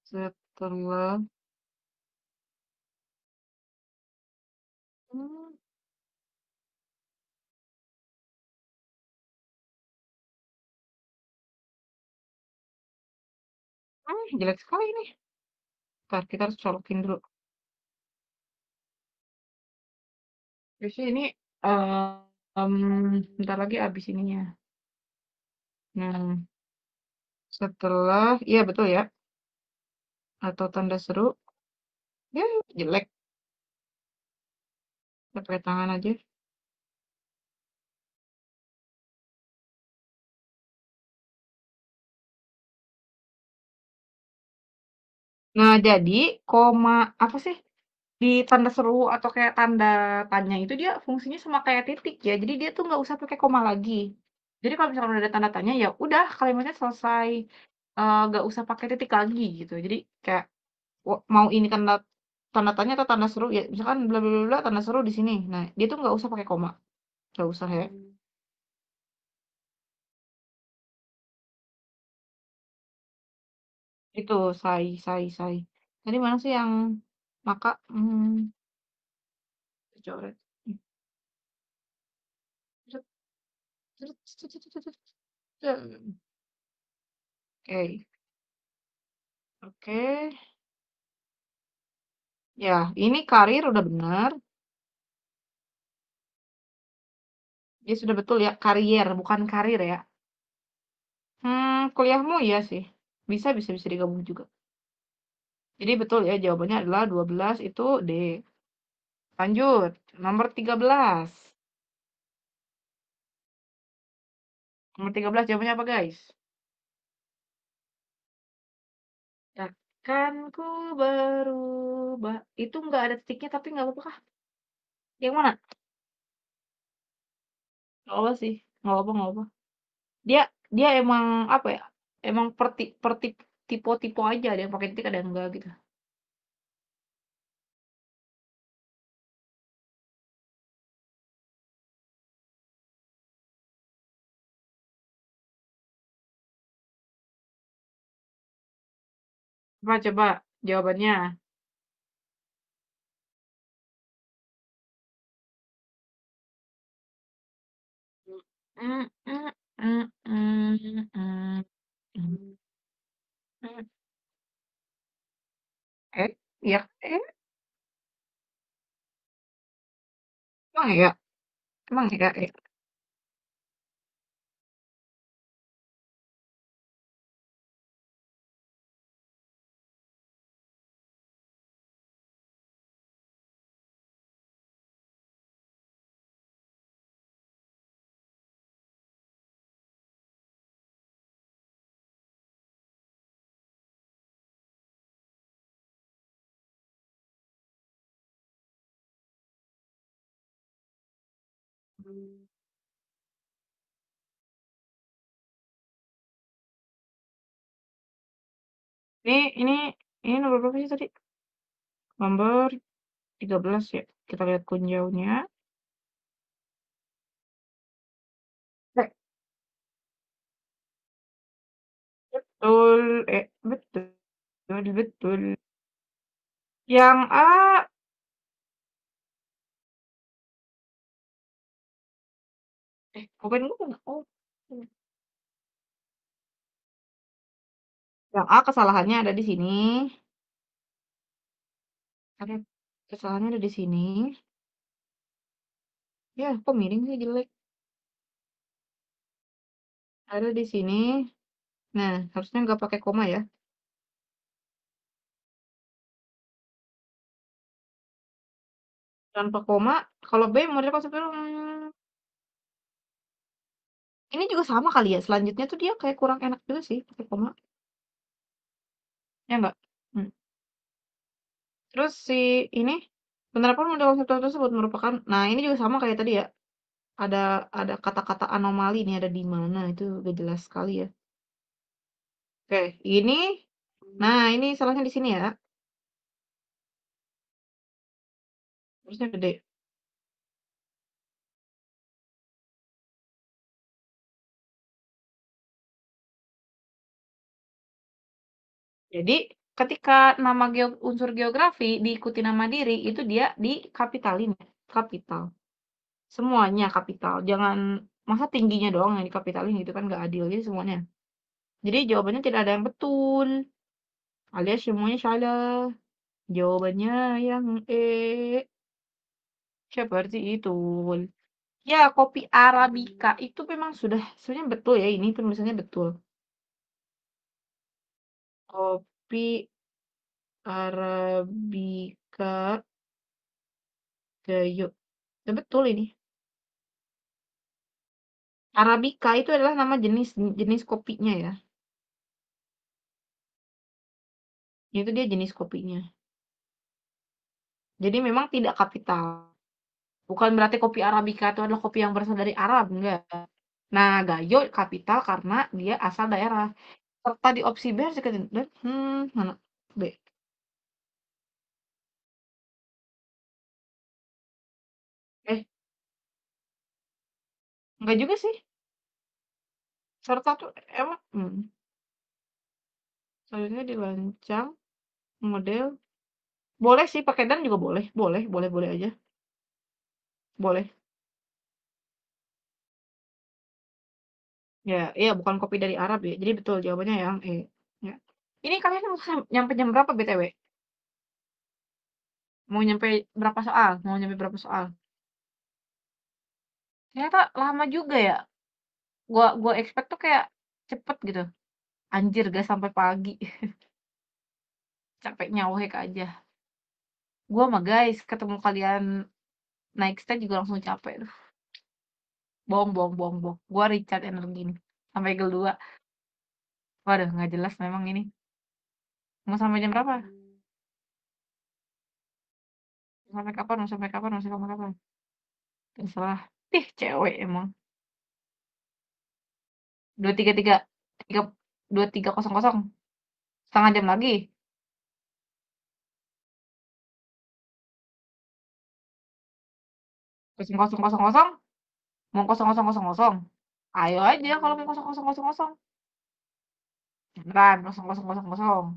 Setelah hmm, Jelek sekali ini. Bentar, kita harus colokin dulu. Biasanya ini bentar lagi habis ininya. Nah, setelah, iya betul ya, atau tanda seru, ya jelek. Kita pakai tangan aja. Nah, jadi koma apa sih? Di tanda seru atau kayak tanda tanya itu dia fungsinya sama kayak titik ya. Jadi dia tuh nggak usah pakai koma lagi. Jadi kalau misalkan udah ada tanda tanya ya udah kalimatnya selesai. Nggak usah pakai titik lagi gitu. Jadi kayak mau ini tanda tanda tanya atau tanda seru ya misalkan bla bla bla bla, tanda seru di sini. Nah, dia tuh nggak usah pakai koma. Nggak usah ya. Itu say. Tadi mana sih yang maka coret. Oke. Oke. Ya, ini karir udah benar. Dia sudah betul ya, karier, bukan karir ya. Kuliahmu iya sih. Bisa digabung juga. Jadi betul ya, jawabannya adalah 12 itu D. Lanjut, nomor 13. Nomor 13 jawabannya apa, guys? Takkan ku berubah. Itu nggak ada titiknya tapi nggak apa-apa kah? Yang mana? Nggak apa sih. Nggak apa. Dia dia emang apa ya? Emang per tipe-tipe aja, ada yang pakai titik ada yang enggak gitu. Coba jawabannya. Mm, mm, mm, mm, mm, mm, mm. Ya, emang ya, emang ya, Ini ini nomor berapa sih tadi? Nomor 13 ya. Kita lihat kunjaunya. Eh, betul, betul. Yang A, bukan gue nggak. Oh, yang A kesalahannya ada di sini. Ada kesalahannya ada di sini. Ya, kok miring sih jelek. Ada di sini. Nah, harusnya nggak pakai koma ya. Tanpa koma, kalau B model konsepnya ini juga sama kali ya. Selanjutnya tuh dia kayak kurang enak juga sih pakai koma. Ya enggak? Terus si ini penerapan model konseptual tersebut merupakan nah ini juga sama kayak tadi ya. Ada kata-kata anomali nih ada di mana itu udah jelas sekali ya. Oke, ini nah ini salahnya di sini ya. Harusnya gede. Jadi ketika nama unsur geografi diikuti nama diri itu dia dikapitalin ya. Kapital. Semuanya kapital. Jangan masa tingginya doang yang dikapitalin gitu kan nggak adil. Jadi semuanya. Jadi jawabannya tidak ada yang betul. alias semuanya salah. Jawabannya yang seperti itu. Ya, kopi Arabica itu memang sudah sebenarnya betul ya, ini penulisannya betul. Kopi Arabica Gayo. Ya, betul ini. Arabica itu adalah nama jenis jenis kopinya ya. Itu dia jenis kopinya. Jadi memang tidak kapital. Bukan berarti kopi Arabica itu adalah kopi yang berasal dari Arab, enggak. Nah, Gayo kapital karena dia asal daerah. Serta di opsi B harus diketik dan mana? B. Eh, enggak juga sih. Serta tuh emang selanjutnya dirancang model boleh sih pakai dan juga boleh. Boleh aja. Boleh. Ya, iya bukan kopi dari Arab ya. Jadi betul jawabannya yang E. Ya. Ini kalian mau nyampe jam berapa BTW? Mau nyampe berapa soal? Mau nyampe berapa soal? Ternyata lama juga ya. Gua expect tuh kayak cepet gitu. Anjir gak sampai pagi. Capek nyawek aja. Gua mah guys, ketemu kalian naik stage juga langsung capek tuh. Bohong. Gua recharge energi nih. Sampai gel 2. Waduh, nggak jelas memang ini. Mau sampai jam berapa? Sampai kapan? Mau sampai kapan? Mau sampai kapan? Terserah. Ih, cewek emang. 233. 2300. Setengah jam lagi. 0000. Mau 0000. Ayo aja kalau mau 0000. Beneran 0000.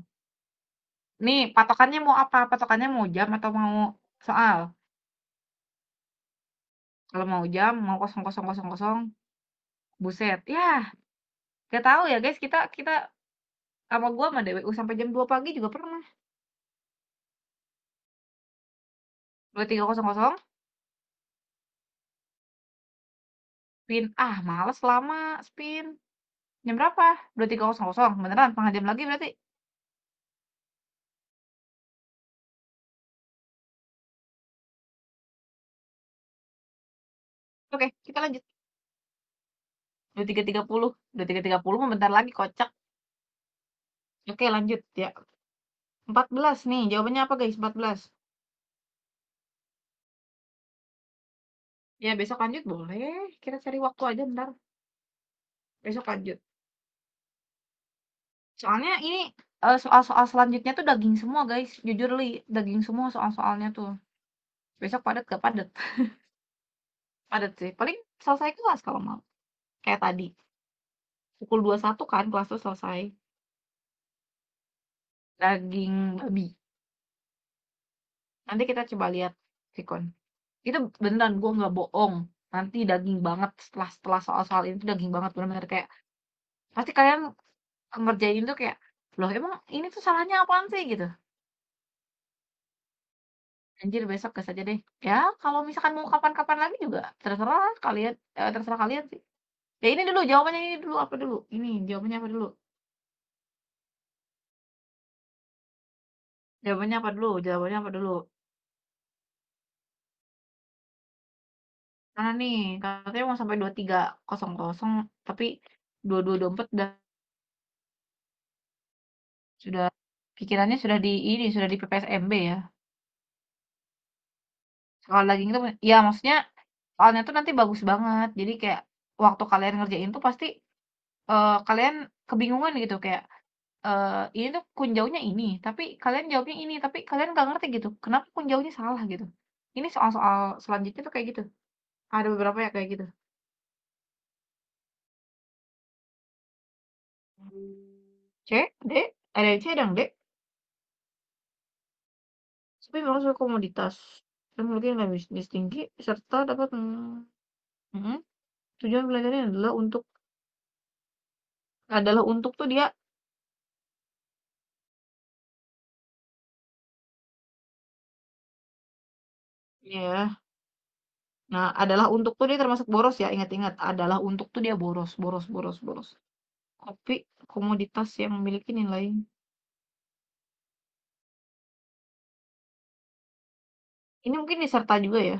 Nih, patokannya mau apa? Patokannya mau jam atau mau soal? Kalau mau jam, mau 0000. Buset. Ya, gak tahu ya guys. Kita kita sama gua sama DWU sampai jam 2 pagi juga pernah. 2300. Spin. Ah, males lama spin. Jam berapa? 2300. Beneran setengah jam lagi berarti. Oke, kita lanjut. 23.30. 23.30 mah bentar lagi kocak. Oke, lanjut ya. 14 nih. Jawabannya apa guys? 14. Ya, besok lanjut boleh. Kita cari waktu aja bentar. Besok lanjut. Soalnya ini soal-soal selanjutnya tuh daging semua guys. Jujur li, daging semua soal-soalnya tuh. Besok padat gak padat? Padat sih. Paling selesai kelas kalau mau. Kayak tadi. Pukul 21 kan kelas tuh selesai. Daging babi. Nanti kita coba lihat Vicon. Itu beneran gue nggak bohong. Nanti daging banget setelah soal-soal ini tuh daging banget bener-bener kayak pasti kalian ngerjain tuh kayak loh emang ini tuh salahnya apaan sih gitu. Anjir besok gas aja deh. Ya kalau misalkan mau kapan-kapan lagi juga terserah kalian, terserah kalian sih. Ya ini dulu jawabannya ini dulu apa dulu? Ini jawabannya apa dulu? Jawabannya apa dulu? Jawabannya apa dulu? Karena nih katanya mau sampai 2300 tapi 2224 sudah pikirannya sudah di ini sudah di PPSMB ya. Soal daging itu ya maksudnya soalnya tuh nanti bagus banget. Jadi kayak waktu kalian ngerjain tuh pasti kalian kebingungan gitu kayak ini tuh kunjaunya ini, tapi kalian jawabnya ini, tapi kalian nggak ngerti gitu. Kenapa kunjaunya salah gitu. Ini soal-soal selanjutnya tuh kayak gitu. Ada beberapa ya kayak gitu. C, D, ada yang C dong, D. Tapi memang suatu komoditas. Teknologi yang lebih bisnis tinggi serta dapat tujuan belajarnya adalah untuk tuh dia Iya. Nah, adalah untuk tuh dia termasuk boros ya, ingat-ingat. Adalah untuk tuh dia boros, boros, boros, boros. Tapi komoditas yang memiliki nilai. Ini mungkin diserta juga ya.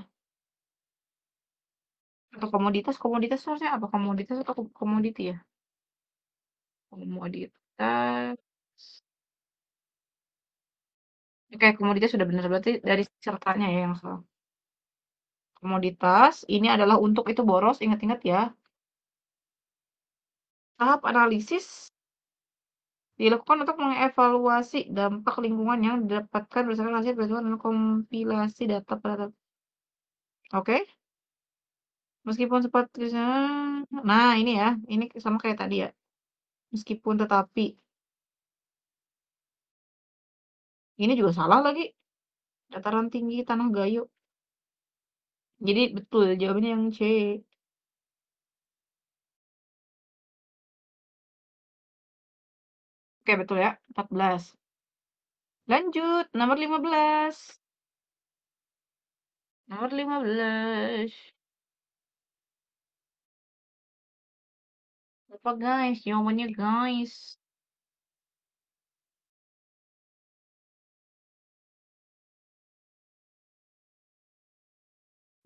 Atau komoditas, komoditas itu harusnya apa? Komoditas atau komoditi ya? Komoditas. Oke, komoditas sudah benar. Berarti dari sertanya ya yang salah. Komoditas, ini adalah untuk itu boros, ingat-ingat ya. Tahap analisis dilakukan untuk mengevaluasi dampak lingkungan yang didapatkan berdasarkan hasil perhitungan dan kompilasi data pada. Oke? Meskipun sempat nah ini ya, ini sama kayak tadi ya. Meskipun tetapi. Ini juga salah lagi. Dataran tinggi Tanah Gayo. Jadi betul jawabannya yang C. Oke, betul ya. 14. Lanjut, nomor 15. Nomor 15. Apa guys? Jawabannya guys.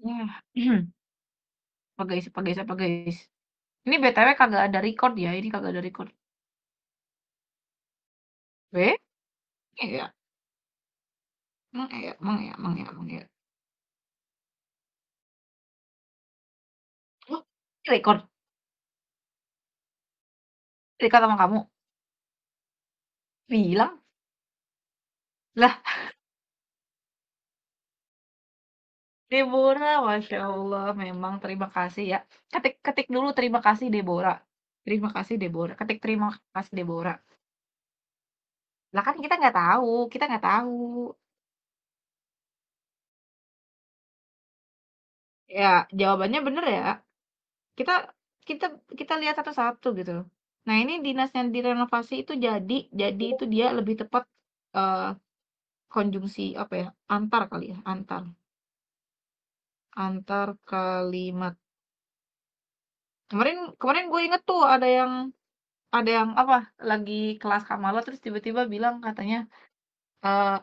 Ya. Apa guys, apa guys, apa guys? Ini BTW kagak ada record ya, ini kagak ada record. B? Iya. Emang iya, emang iya, emang iya, emang iya. Oh, ini record. Record sama kamu. Bilang. Lah, Deborah, Masya Allah. Memang terima kasih ya. Ketik dulu terima kasih Deborah. Terima kasih Deborah. Ketik terima kasih Deborah. Lah kan kita nggak tahu. Kita nggak tahu. Ya, jawabannya bener ya. Kita kita kita lihat satu-satu gitu. Nah, ini dinas yang direnovasi itu jadi itu dia lebih tepat eh, konjungsi apa ya? Antar kali ya, antar kalimat. Kemarin kemarin gue inget tuh ada yang apa? Lagi kelas Kamala terus tiba-tiba bilang katanya eh,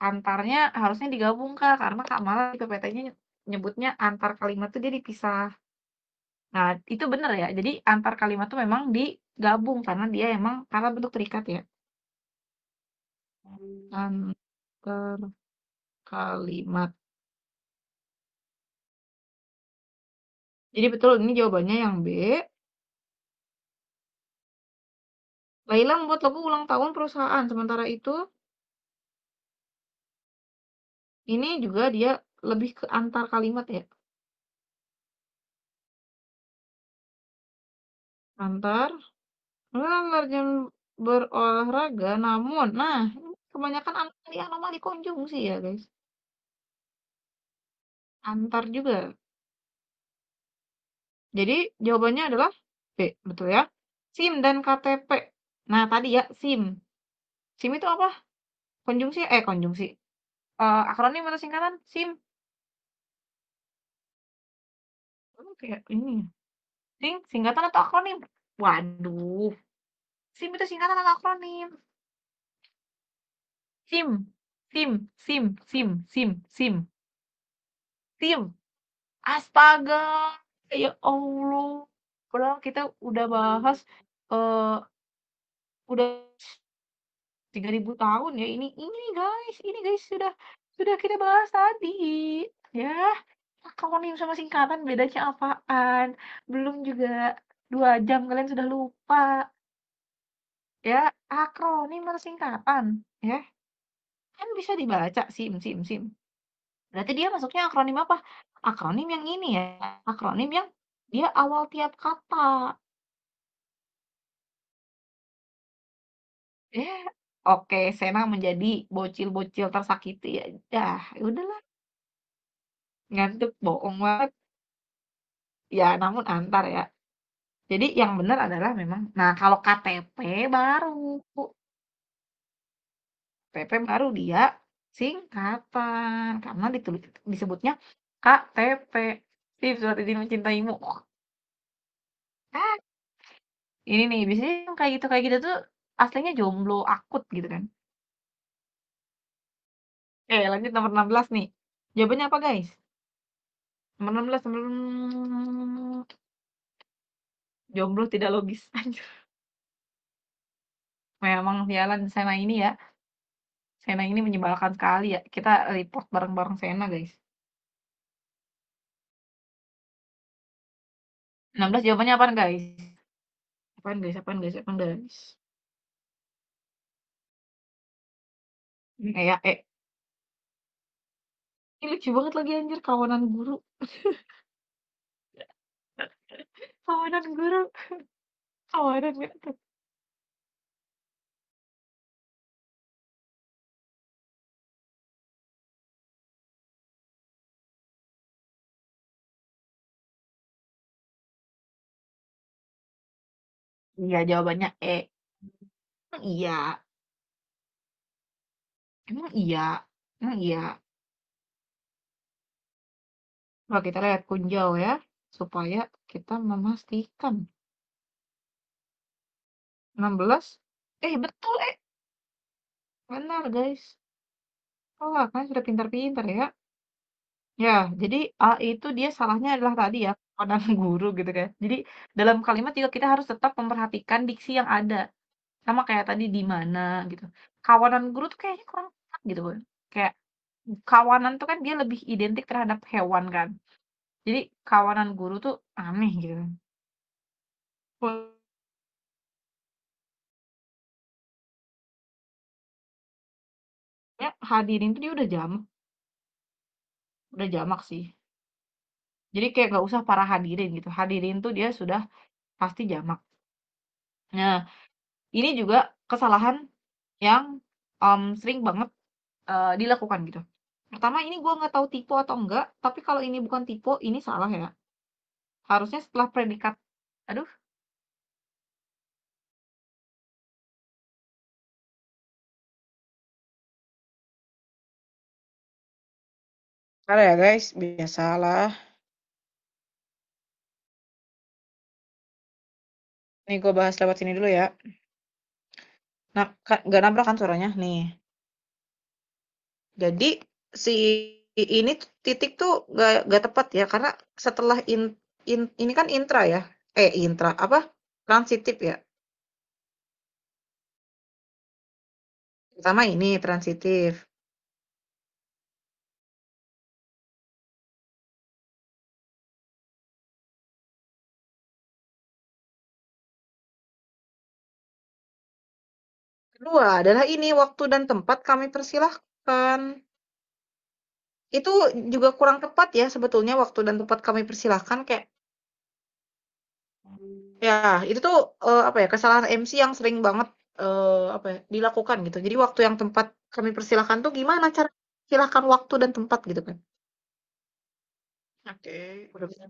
antarnya harusnya digabung Kak karena Kamala di PPT-nya nyebutnya antar kalimat tuh dia dipisah. Nah, itu bener ya. Jadi antar kalimat tuh memang digabung karena dia emang karena bentuk terikat ya. Antar kalimat. Jadi betul ini jawabannya yang B. Laila membuat logo ulang tahun perusahaan. Sementara itu ini juga dia lebih ke antar kalimat ya. Antar. Jam berolahraga namun. Nah, ini kebanyakan anomali konjungsi ya guys. Antar juga. Jadi jawabannya adalah B. Betul ya. SIM dan KTP. Nah tadi ya SIM. SIM itu apa? Konjungsi. Akronim atau singkatan? SIM. Kayak ini. Singkatan atau akronim? Waduh. SIM itu singkatan atau akronim? SIM. SIM. SIM. SIM. SIM. SIM. SIM. Astaga. Ya Allah. Padahal kita udah bahas eh udah 3.000 tahun ya ini guys sudah kita bahas tadi. Ya, akronim sama singkatan bedanya apaan? Belum juga 2 jam kalian sudah lupa. Ya, akronim atau singkatan, ya. Kan bisa dibaca SIM, SIM, SIM. Berarti dia masuknya akronim apa? Akronim yang ini ya, akronim yang dia awal tiap kata. Ya, oke, Sena menjadi bocil-bocil tersakiti ya. Dah, ya udahlah, ngantuk bohong banget. Ya, namun antar ya. Jadi yang benar adalah memang, nah kalau KTP baru dia singkatan karena disebutnya KTP. Steve, surat izin mencintaimu. Ah, ini nih, biasanya yang kayak gitu tuh aslinya jomblo akut gitu kan. Lanjut nomor 16 nih. Jawabannya apa, guys? Nomor 16, jomblo tidak logis. Anjir. Memang sialan Sena ini ya. Sena ini menyebalkan sekali ya. Kita report bareng-bareng Sena, guys. 16 jawabannya apaan, guys? Apaan, guys? Apaan, guys? Apaan, guys? Ya, ini lucu banget lagi anjir, kawanan guru. Kawanan guru. Kawanan gitu. Iya, jawabannya E. Emang iya. Emang iya. Emang iya. Coba kita lihat kunjau ya. Supaya kita memastikan. 16. Betul, benar, guys. Oh, kan sudah pintar-pintar ya. Ya, jadi A itu dia salahnya adalah tadi ya, kawanan guru gitu kan. Jadi dalam kalimat juga kita harus tetap memperhatikan diksi yang ada. Sama kayak tadi di mana gitu. Kawanan guru tuh kayaknya kurang tepat gitu kan. Kayak kawanan tuh kan dia lebih identik terhadap hewan kan. Jadi kawanan guru tuh aneh gitu kan. Ya, hadirin tuh dia udah jamak sih. Jadi kayak nggak usah para hadirin gitu. Hadirin tuh dia sudah pasti jamak. Nah, ini juga kesalahan yang sering banget dilakukan gitu. Pertama ini gue nggak tahu tipe atau enggak, tapi kalau ini bukan tipe, ini salah ya. Harusnya setelah predikat, aduh, salah ya guys, biasalah. Nih gue bahas lewat sini dulu ya. Nah, nggak nabrak kan suaranya? Nih. Jadi si ini titik tuh gak tepat ya, karena setelah ini kan intra ya. Intra apa? Transitif ya. Pertama ini transitif. Kedua adalah ini waktu dan tempat kami persilahkan. Itu juga kurang tepat ya sebetulnya waktu dan tempat kami persilahkan kayak ya itu tuh apa ya kesalahan MC yang sering banget apa ya dilakukan gitu. Jadi waktu yang tempat kami persilahkan tuh gimana cara silahkan waktu dan tempat gitu kan. Oke, udah bisa.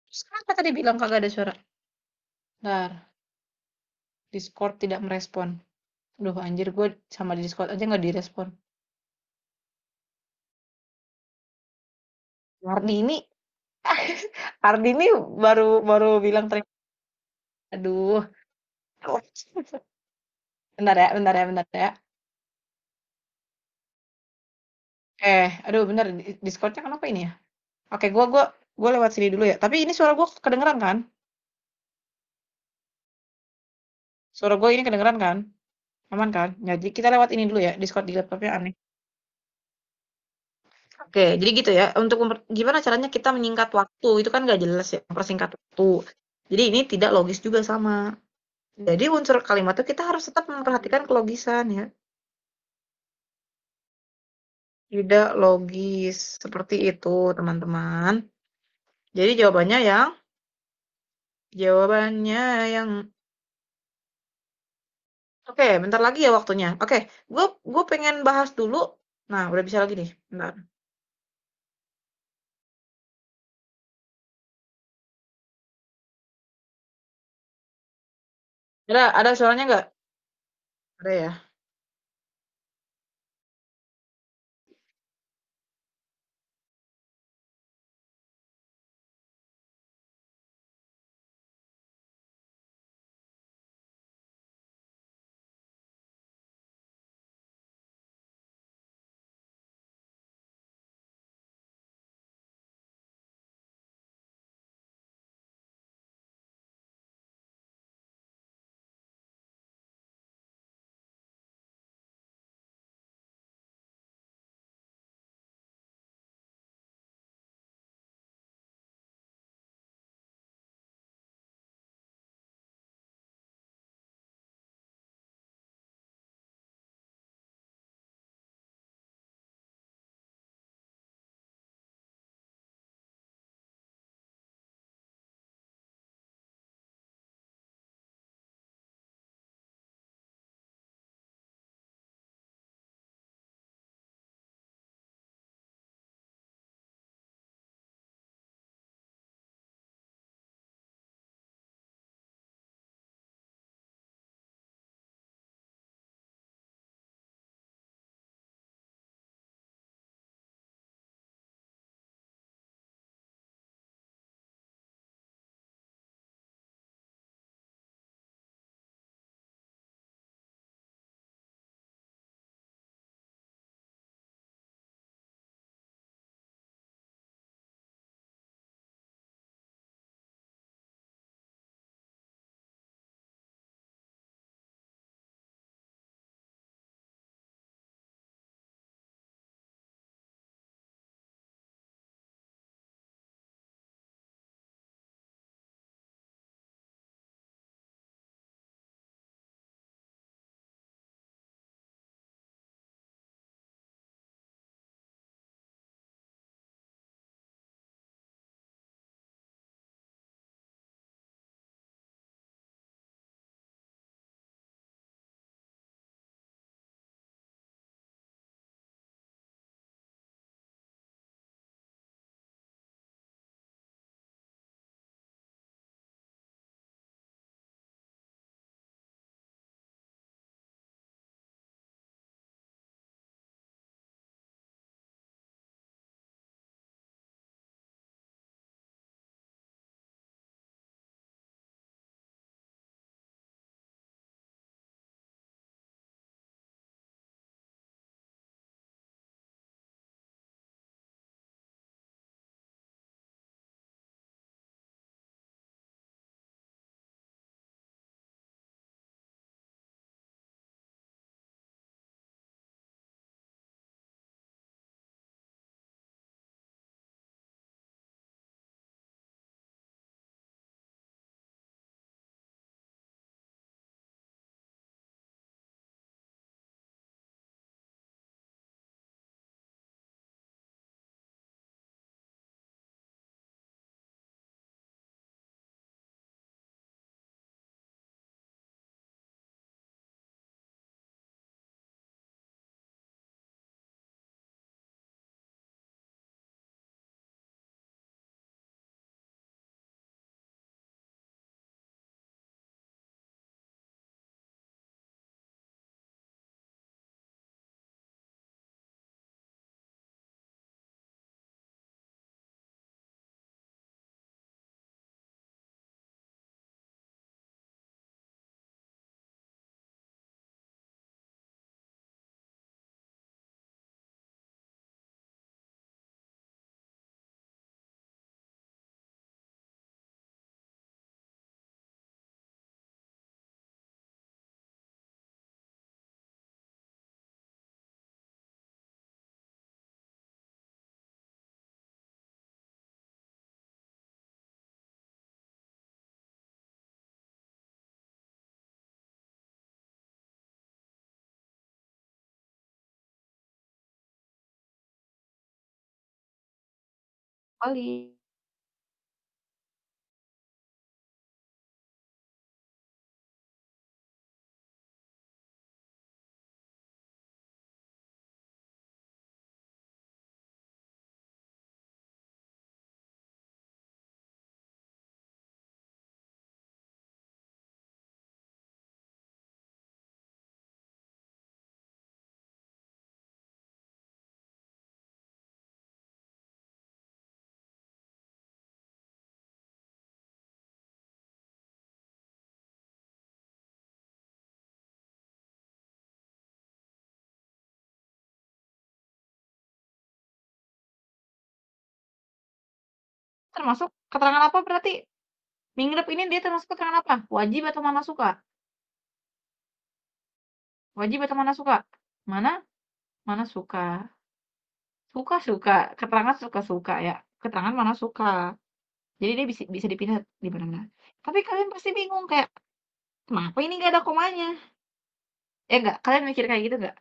Terus kenapa tadi bilang kagak ada suara? Bentar, Discord tidak merespon. Duh anjir gue sama di Discord aja nggak direspon. Ardi ini Ardi ini baru bilang terima. Aduh. bentar ya, bentar ya. Aduh bentar, Discord-nya kenapa ini ya? Oke, gua lewat sini dulu ya. Tapi ini suara gua kedengeran kan? Suara gua ini kedengeran kan? Aman kan? Jadi kita lewat ini dulu ya. Discord di laptopnya aneh. Oke, jadi gitu ya. Untuk gimana caranya kita menyingkat waktu itu kan nggak jelas ya, mempersingkat waktu. Jadi ini tidak logis juga sama. Jadi unsur kalimat itu kita harus tetap memperhatikan kelogisan ya. Tidak logis seperti itu, teman-teman. Jadi jawabannya yang oke, bentar lagi ya waktunya. Oke, gue pengen bahas dulu. Nah, udah bisa lagi nih. Bentar. Ada suaranya nggak? Ada ya. kali. Termasuk keterangan apa berarti? Minglep ini dia termasuk keterangan apa? Wajib atau mana suka? Wajib atau mana suka? Mana? Mana suka. Suka-suka, keterangan suka-suka ya. Keterangan mana suka. Jadi dia bisa dipilih di mana-mana. Tapi kalian pasti bingung kayak, kenapa ini nggak ada komanya? Nggak, kalian mikir kayak gitu nggak?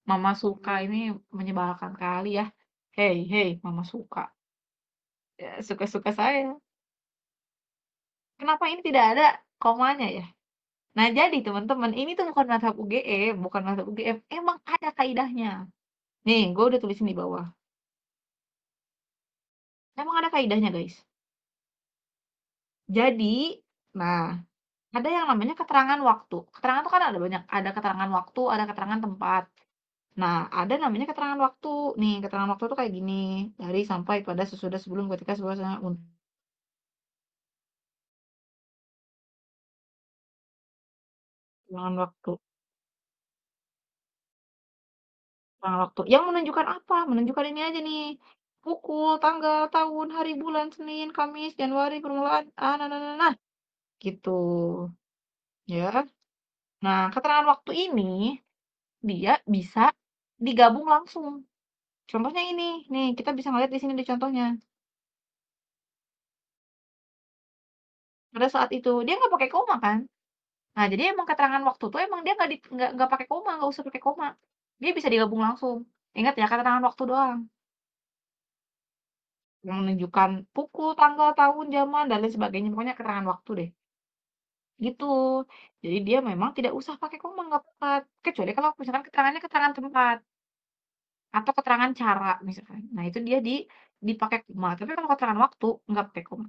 Mama suka ini menyebalkan kali ya. Hey, hey, mama suka. Ya, suka-suka saya. Kenapa ini tidak ada komanya ya? Nah, jadi teman-teman, ini tuh bukan mazhab UGM, bukan mazhab UGM. Emang ada kaidahnya. Nih, gue udah tulisin di bawah. Emang ada kaidahnya, guys. Jadi, nah, ada yang namanya keterangan waktu. Keterangan itu kan ada banyak. Ada keterangan waktu, ada keterangan tempat. Nah, ada namanya keterangan waktu. Nih, keterangan waktu tuh kayak gini. Dari sampai pada sesudah sebelum ketika sebuah keterangan waktu. Keterangan waktu. Yang menunjukkan apa? Menunjukkan ini aja nih. Pukul, tanggal, tahun, hari, bulan, Senin, Kamis, Januari, permulaan, nah, gitu. Ya. Nah, keterangan waktu ini dia bisa digabung langsung. Contohnya ini, nih kita bisa ngeliat di sini di contohnya. Pada saat itu dia nggak pakai koma kan? Nah, jadi emang keterangan waktu tuh emang dia nggak pakai koma, nggak usah pakai koma. Dia bisa digabung langsung. Ingat ya keterangan waktu doang. Yang menunjukkan pukul, tanggal, tahun, zaman, dan lain sebagainya. Pokoknya keterangan waktu deh. Gitu. Jadi dia memang tidak usah pakai koma, nggak apa. Kecuali kalau misalkan keterangannya keterangan tempat. Atau keterangan cara misalkan. Nah, itu dia dipakai koma. Tapi kalau keterangan waktu nggak pakai koma.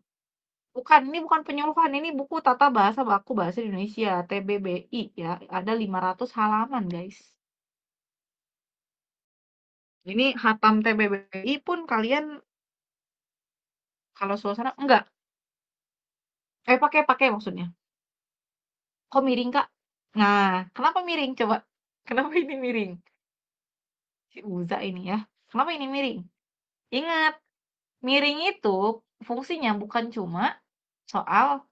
Bukan, ini bukan penyuluhan, ini buku Tata Bahasa Baku Bahasa Indonesia, TBBI ya. Ada 500 halaman, guys. Ini hatam TBBI pun kalian kalau suasana enggak. Pakai maksudnya. Kok miring, Kak? Nah, kenapa miring coba? Kenapa ini miring? Si Uza ini ya. Kenapa ini miring? Ingat, miring itu fungsinya bukan cuma soal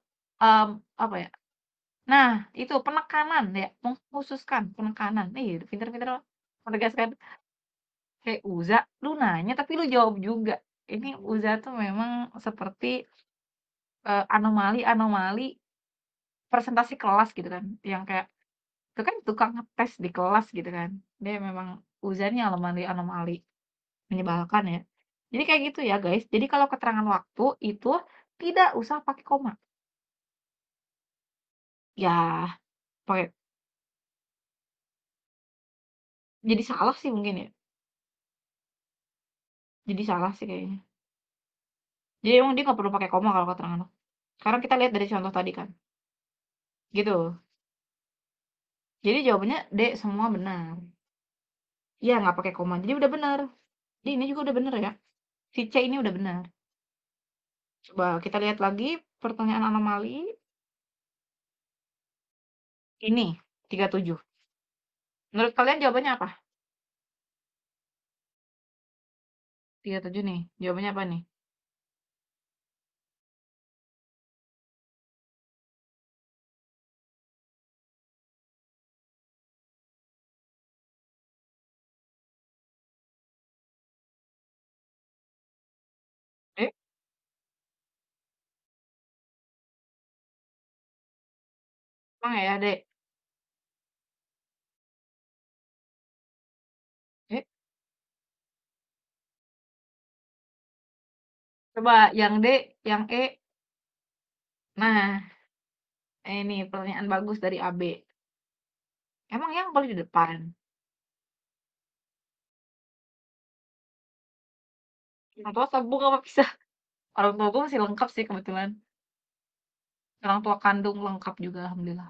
apa ya? Nah, itu penekanan ya, mengkhususkan penekanan. Pinter-pinter menegaskan. Uza, lu nanya tapi lu jawab juga. Ini Uza tuh memang seperti anomali-anomali presentasi kelas gitu kan. Yang kayak itu kan tukang ngetes di kelas gitu kan. Dia memang Uza nih anomali-anomali menyebalkan ya. Jadi kayak gitu ya guys. Jadi kalau keterangan waktu itu tidak usah pakai koma. Ya, pakai jadi salah sih mungkin ya. Jadi salah sih kayaknya. Jadi emang dia nggak perlu pakai koma kalau keterangan waktu. Sekarang kita lihat dari contoh tadi kan. Gitu. Jadi jawabannya D semua benar. Iya nggak pakai koma. Jadi udah benar. Jadi ini juga udah benar ya. Si C ini udah benar. Coba kita lihat lagi pertanyaan anomali. Ini 37. Menurut kalian jawabannya apa? 37 nih. Jawabannya apa nih? Eh, emang ya, Dek? Eh, Coba yang D, yang E. Nah, ini pertanyaan bagus dari AB. Emang yang paling di depan? Orang tua tabung apa pisah? Orang tua gue masih lengkap sih kebetulan. Orang tua kandung lengkap juga, alhamdulillah.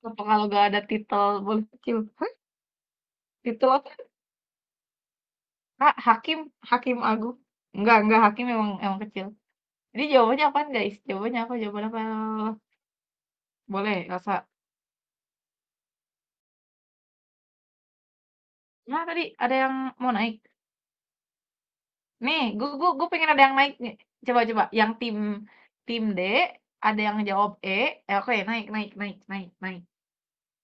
Apa kalau gak ada titel boleh kecil? Hah? Titel apa? Kak, Hakim, Hakim Agung. Enggak, Hakim emang kecil. Jadi jawabannya apaan guys? Jawabannya apa? Jawaban apa? Boleh, Elsa. Nah, tadi ada yang mau naik. Nih, gue pengen ada yang naik nih. Coba. Yang tim D ada yang jawab E. Oke,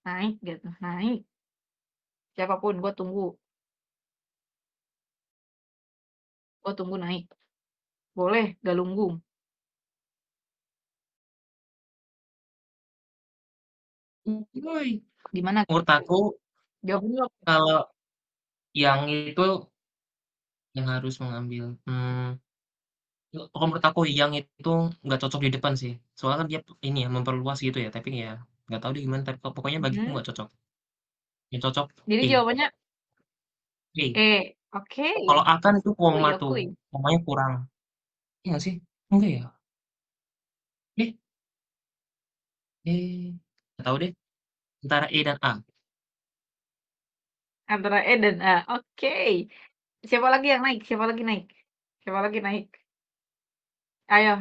naik gitu, naik. Siapapun, gue tunggu naik. Boleh, Galunggung. Woi, Gimana? menurut aku Jawabnya apa? kalau yang itu yang harus mengambil. Kalau menurut aku yang itu nggak cocok di depan sih. Soalnya kan dia ini ya memperluas gitu ya. Tapi ya nggak tahu deh gimana. Tapi pokoknya bagiku Mhm. nggak cocok. Yang cocok Jadi E. jawabannya E. E. Oke. Kalau A kan itu koma tuh. Akui. Komanya kurang. Iya nggak sih? Enggak ya? Eh, nggak tahu deh. Antara E dan A. Antara E dan A. Oke. Siapa lagi yang naik? Siapa lagi naik? Siapa lagi naik? Ayo,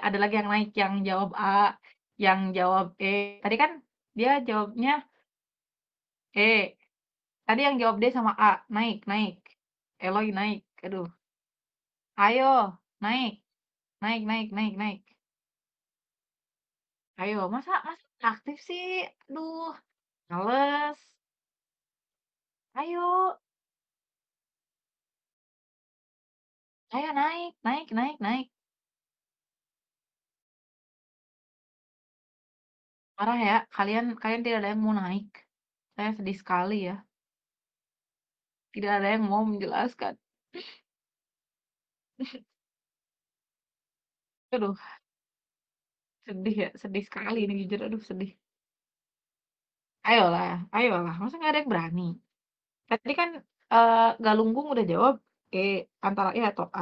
ada lagi yang naik yang jawab A, yang jawab E. Tadi kan dia jawabnya E. Tadi yang jawab D sama A. Naik. Eloy naik. Aduh. Ayo, naik. Naik. Ayo, masa aktif sih? Aduh, males. Ayo, ayo naik. Parah ya, kalian tidak ada yang mau naik. Saya sedih sekali ya. Tidak ada yang mau menjelaskan. Aduh, sedih ya, sedih sekali ini jujur. Aduh, sedih. Ayolah. Masa nggak ada yang berani? Tadi kan Galunggung udah jawab E, antara E atau A.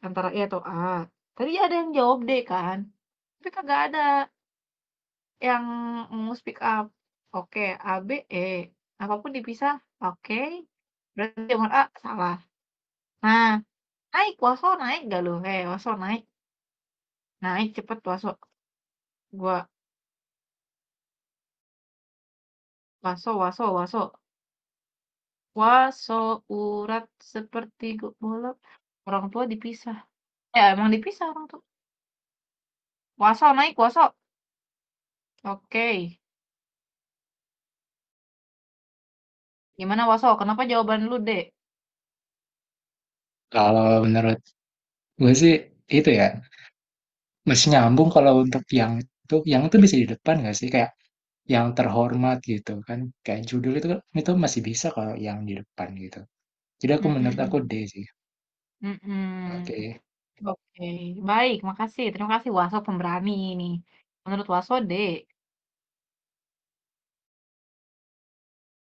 Antara E atau A. Tadi ada yang jawab D kan? Tapi kagak ada yang mau speak up. Oke, A, B, E. Apapun dipisah. Oke. Berarti jawaban A salah. Nah, naik Waso naik gak lu? Waso naik. Naik cepet Waso. Gua Waso. Waso urat seperti bola. Orang tua dipisah. Ya, emang dipisah orang tua. Waso naik, Waso. Oke. Gimana Waso? Kenapa jawaban lu, Dek? Kalau menurut gue sih itu ya, masih nyambung kalau untuk yang itu bisa di depan nggak sih? Kayak yang terhormat gitu kan. Kayak judul itu masih bisa kalau yang di depan gitu. Jadi menurut aku Mm-mm. D sih. Mm-mm. Oke. Oke. Baik, makasih. Terima kasih Waso pemberani ini. Menurut Waso, D.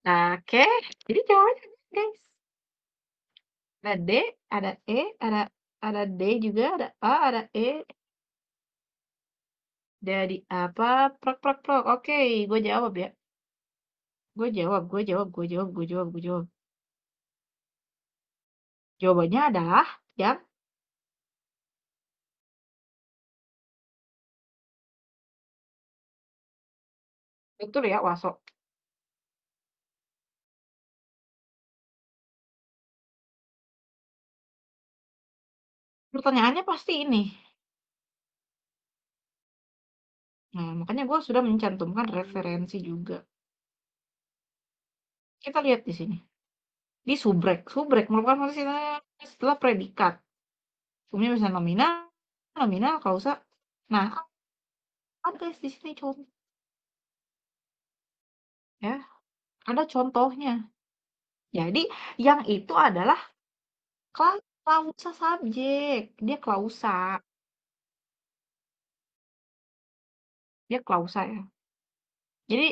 Oke. Jadi jawabannya, guys. Ada D, ada E, ada D juga, ada A, ada E. Jadi apa? Prok. Oke, gue jawab ya. Gue jawab. Jawabannya adalah yang betul ya, Waso. Pertanyaannya pasti ini. Nah, makanya gue sudah mencantumkan referensi juga. Kita lihat di sini. Di subrek merupakan fungsi setelah predikat. Umumnya bisa nominal, nominal, klausa. Nah, ada di sini contoh ya, ada contohnya. Jadi yang itu adalah klausa subjek, dia klausa. Dia klausa ya. Jadi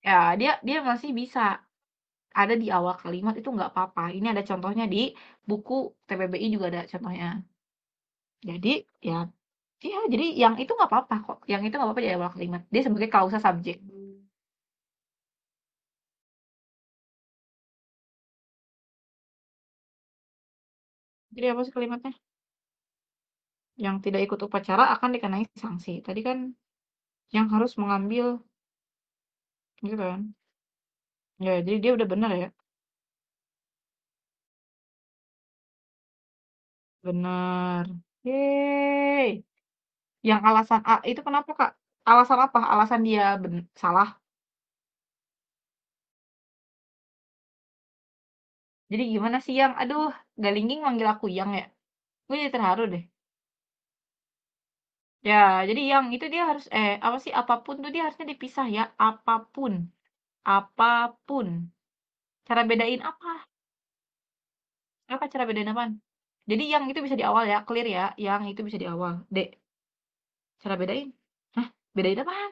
ya dia dia masih bisa ada di awal kalimat itu nggak apa-apa. Ini ada contohnya di buku TPBI juga ada contohnya. Jadi ya iya, jadi yang itu nggak apa-apa kok. Yang itu nggak apa-apa di awal kalimat. Dia sebagai klausa subjek. Jadi apa sih kalimatnya? Yang tidak ikut upacara akan dikenai sanksi. Tadi kan yang harus mengambil gitu kan. Ya, jadi dia udah benar ya. Benar. Yeay. Yang alasan A itu kenapa, Kak? Alasan apa? Alasan dia salah. Jadi gimana sih yang? Aduh, Galingging manggil aku yang ya. Gue jadi terharu deh. Ya, jadi yang itu dia harus apa sih apapun tuh dia harusnya dipisah ya. Apapun. Apapun. Cara bedain apa? Apa cara bedain apaan? Jadi yang itu bisa di awal ya, clear ya. Yang itu bisa di awal. Dek, cara bedain. Hah? Bedain apaan?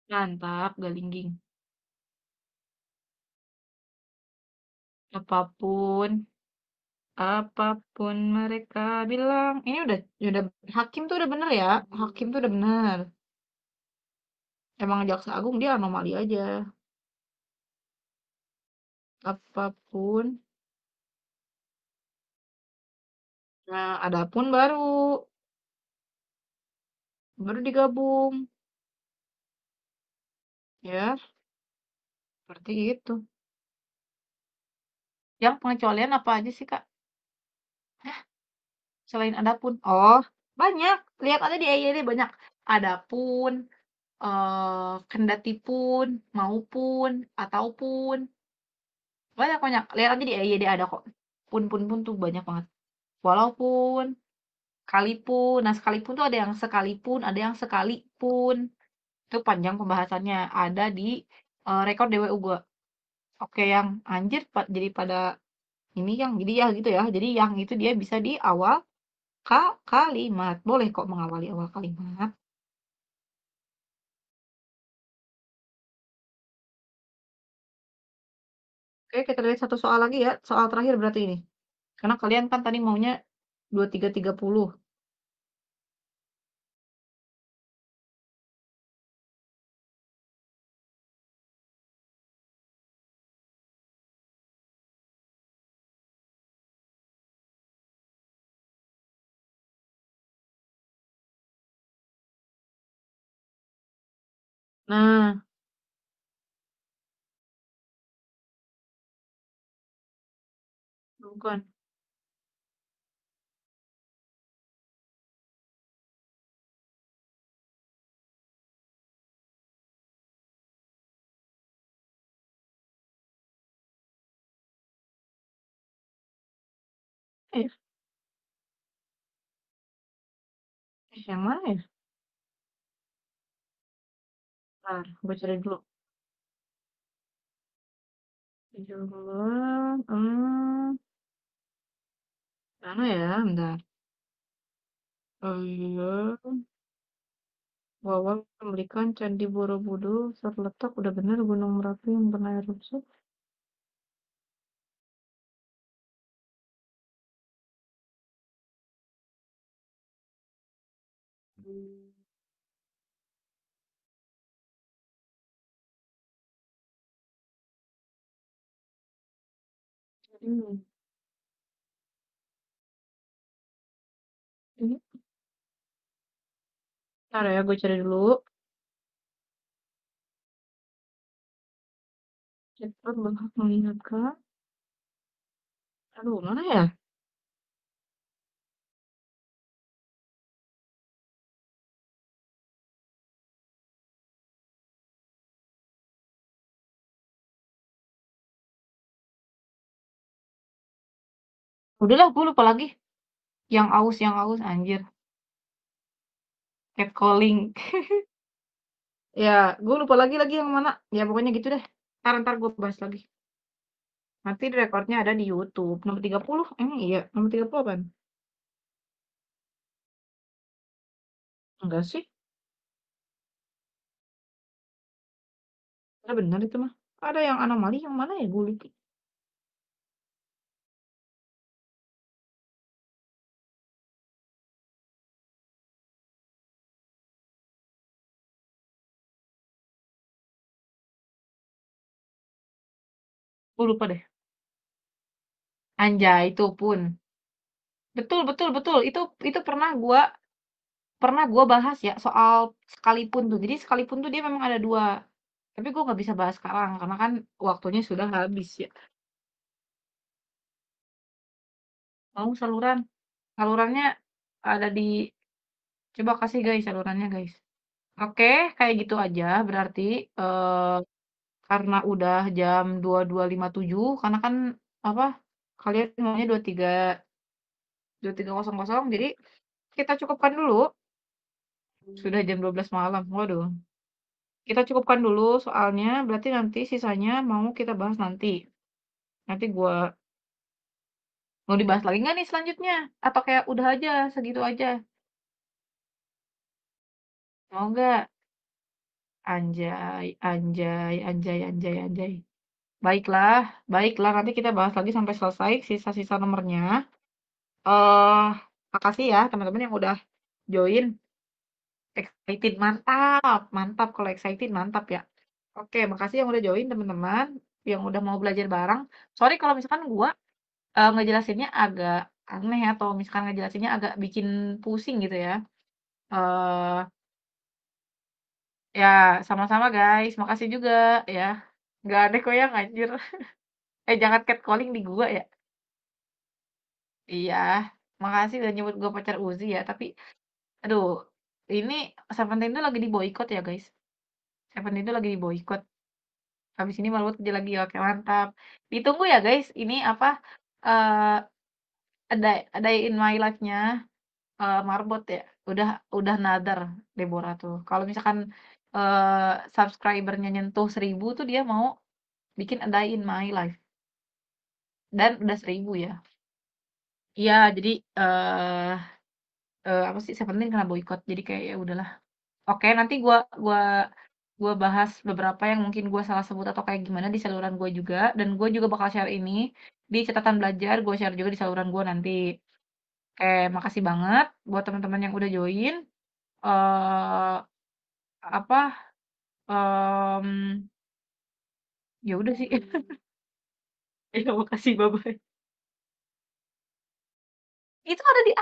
Mantap, Galingging. Apapun, apapun mereka bilang. Ini udah Hakim tuh udah bener ya. Hakim tuh udah bener. Emang Jaksa Agung dia anomali aja. Apapun. Nah, adapun baru digabung. Ya, seperti itu. Yang pengecualian apa aja sih, Kak? Selain adapun. Oh, banyak. Lihat aja di EYD banyak. Adapun, kendatipun, maupun, ataupun. Banyak banyak. Lihat aja di EYD ada kok. Pun tuh banyak banget. Walaupun, kalipun. Nah, sekalipun tuh ada yang sekalipun, ada yang sekalipun. Itu panjang pembahasannya. Ada di rekor DWU gua. Oke, yang anjir jadi pada ini yang jadi ya gitu ya. Jadi yang itu dia bisa di awal kalimat. Boleh kok mengawali awal kalimat. Oke, kita lihat satu soal lagi ya. Soal terakhir berarti ini. Karena kalian kan tadi maunya 23.30. Nah, bukan. Eh, yang mana ya? Bentar, gue cari dulu. Judul, mana ya? Bentar. Oh iya. Wawan memberikan Candi Borobudur terletak udah bener Gunung Merapi yang pernah erupsi. Hmm. Ini ntar ya, gue cari dulu. Cepat berhak mengingatkan. Aduh, mana ya? Udahlah, gue lupa lagi. Yang aus, anjir. Catcalling. Ya, gue lupa lagi yang mana. Ya pokoknya gitu deh. Ntar gue bahas lagi. Nanti rekornya ada di YouTube. Nomor 30. Emang iya, nomor 30 apaan? Enggak sih. Ada bener itu mah. Ada yang anomali yang mana ya gue lupa. Gue lupa deh. Anjay, itu pun. Betul, betul, betul. Itu pernah gua bahas ya soal sekalipun tuh. Jadi sekalipun tuh dia memang ada dua. Tapi gue nggak bisa bahas sekarang karena kan waktunya sudah habis ya. Mau saluran. Salurannya ada di coba kasih guys salurannya guys. Oke, kayak gitu aja berarti eh karena udah jam 22.57 karena kan apa kalian maunya 23.00 jadi kita cukupkan dulu. Sudah jam 12 malam. Waduh. Kita cukupkan dulu soalnya berarti nanti sisanya mau kita bahas nanti. Nanti gua mau dibahas lagi nggak nih selanjutnya? Atau kayak udah aja segitu aja? Mau nggak? Anjay, anjay, anjay, anjay, anjay. Baiklah, baiklah. Nanti kita bahas lagi sampai selesai sisa-sisa nomornya. eh Makasih ya teman-teman yang udah join. Excited, mantap, mantap. Kalau excited, mantap ya. Oke, makasih yang udah join teman-teman, yang udah mau belajar bareng. Sorry kalau misalkan gua ngejelasinnya agak aneh atau misalkan ngejelasinnya agak bikin pusing gitu ya. eh Ya, sama-sama guys. Makasih juga ya. Nggak aneh kok ya, anjir. Jangan catcalling di gua ya. Iya, makasih udah nyebut gua pacar Uzi ya. Tapi, aduh, ini Seventeen itu lagi di boykot ya guys. Seventeen itu lagi di boykot. Habis ini malu kerja lagi. Oke, mantap. Ditunggu ya guys. Ini apa? eh ada in my life-nya Marbot ya. Udah nadar Deborah tuh. Kalau misalkan subscribernya nyentuh 1.000 tuh dia mau bikin a day in my life. Dan udah 1.000 ya. Iya, jadi apa sih Seventeen kena boykot. Jadi kayak ya udahlah. Oke, nanti gua gua bahas beberapa yang mungkin gua salah sebut atau kayak gimana di saluran gua juga dan gua juga bakal share ini di catatan belajar, gua share juga di saluran gua nanti. Oke, makasih banget buat teman-teman yang udah join. eh Apa ya udah sih. Ya makasih, bye bye. Itu ada di